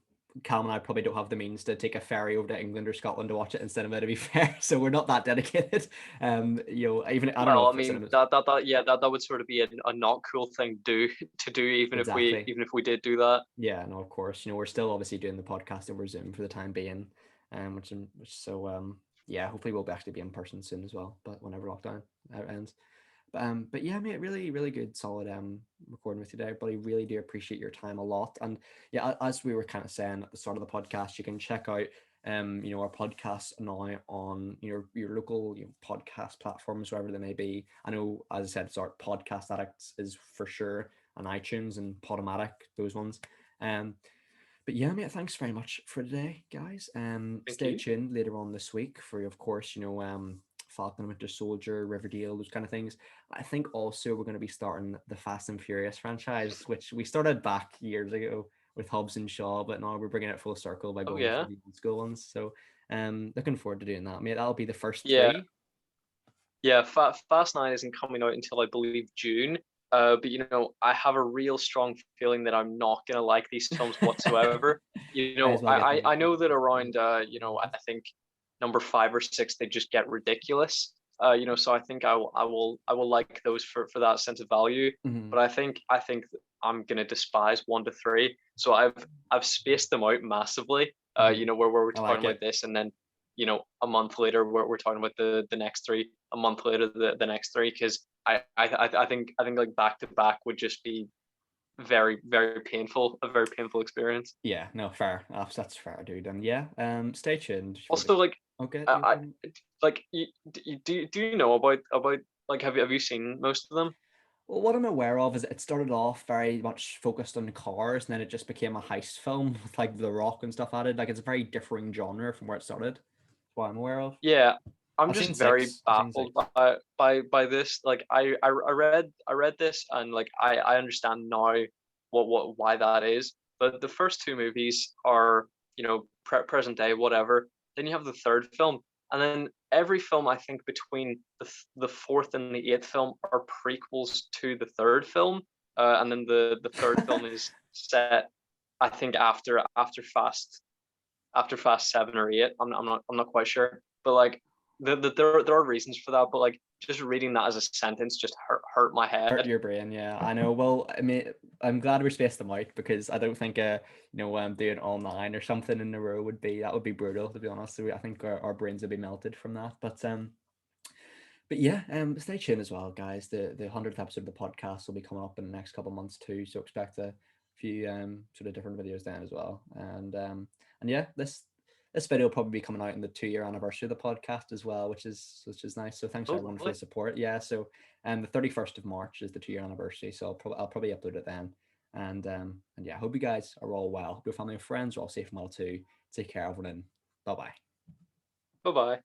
Callum and I probably don't have the means to take a ferry over to England or Scotland to watch it in cinema. To be fair, so we're not that dedicated. You know, even I don't know Well, I if mean cinemas that yeah, that would sort of be a not cool thing to do, exactly. even if we did do that. Yeah, no, of course. You know, we're still obviously doing the podcast over Zoom for the time being, which so yeah, hopefully we'll actually be in person soon as well. But whenever lockdown ends. But yeah, mate, really good, solid recording with you today. But I really do appreciate your time a lot. And yeah, as we were kind of saying at the start of the podcast, you can check out you know, our podcast now on your local, you know, podcast platforms, wherever they may be. I know, as I said, it's our Podcast Addicts is for sure on iTunes and Podomatic, those ones. Um, but yeah, mate, thanks very much for today, guys. Thank Stay you. tuned later on this week for, of course, you know, Falcon and Winter Soldier, Riverdale, those kind of things. I think also we're going to be starting the Fast and Furious franchise, which we started back years ago with Hobbs and Shaw, but now we're bringing it full circle by Oh going for yeah, the old school ones. So, looking forward to doing that, mate. That'll be the first yeah, three. yeah. Fast Nine isn't coming out until I believe June. But you know, I have a real strong feeling that I'm not gonna like these films whatsoever. You Might as know, well get I them. know that around, you know, I think number 5 or 6 they just get ridiculous. You know, so I think I will like those for that sense of value. Mhm. But I think that I'm gonna despise 1 to 3. So I've spaced them out massively. You Mhm. know, where we're I talking like about it. this, and then, you know, a month later we're talking about the next three. A month later the next three, because I think like back to back would just be very painful, a very painful experience. Yeah, no, fair. That's fair, dude. And yeah, stay tuned for the. Also, like, Okay, you I okay? like do you know about, like, have you seen most of them? Well, what I'm aware of is it started off very much focused on cars, and then it just became a heist film with like The Rock and stuff added. Like it's a very differing genre from where it started. That's what I'm aware of. Yeah, I'm I've just seen very six. I've seen baffled six. by this. Like, I read this, and like I understand now why that is. But the first two movies are, you know, present day, whatever. Then you have the third film, and then every film, I think, between the fourth and the eighth film are prequels to the third film. And then the third film is set, I think, after Fast 7 or 8. I'm not quite sure, but like, there are reasons for that, but like just reading that as a sentence just hurt my Hurt head. your brain, yeah. I know. Well, I mean, I'm glad we spaced them out because I don't think doing all 9 or something in a row would be brutal, to be honest. So I think our brains would be melted from that. But yeah, stay tuned as well, guys. The 100th episode of the podcast will be coming up in the next couple of months too. So expect a few sort of different videos then as well. And yeah, this video will probably be coming out in the 2-year anniversary of the podcast as well, which is nice. So thanks Oh, everyone for the lovely. support. Yeah, so the 31st of March is the 2-year anniversary. So I'll probably upload it then. And yeah, I hope you guys are all well. Hope your family and friends are all safe and well too. Take care, everyone. Bye bye. Bye bye.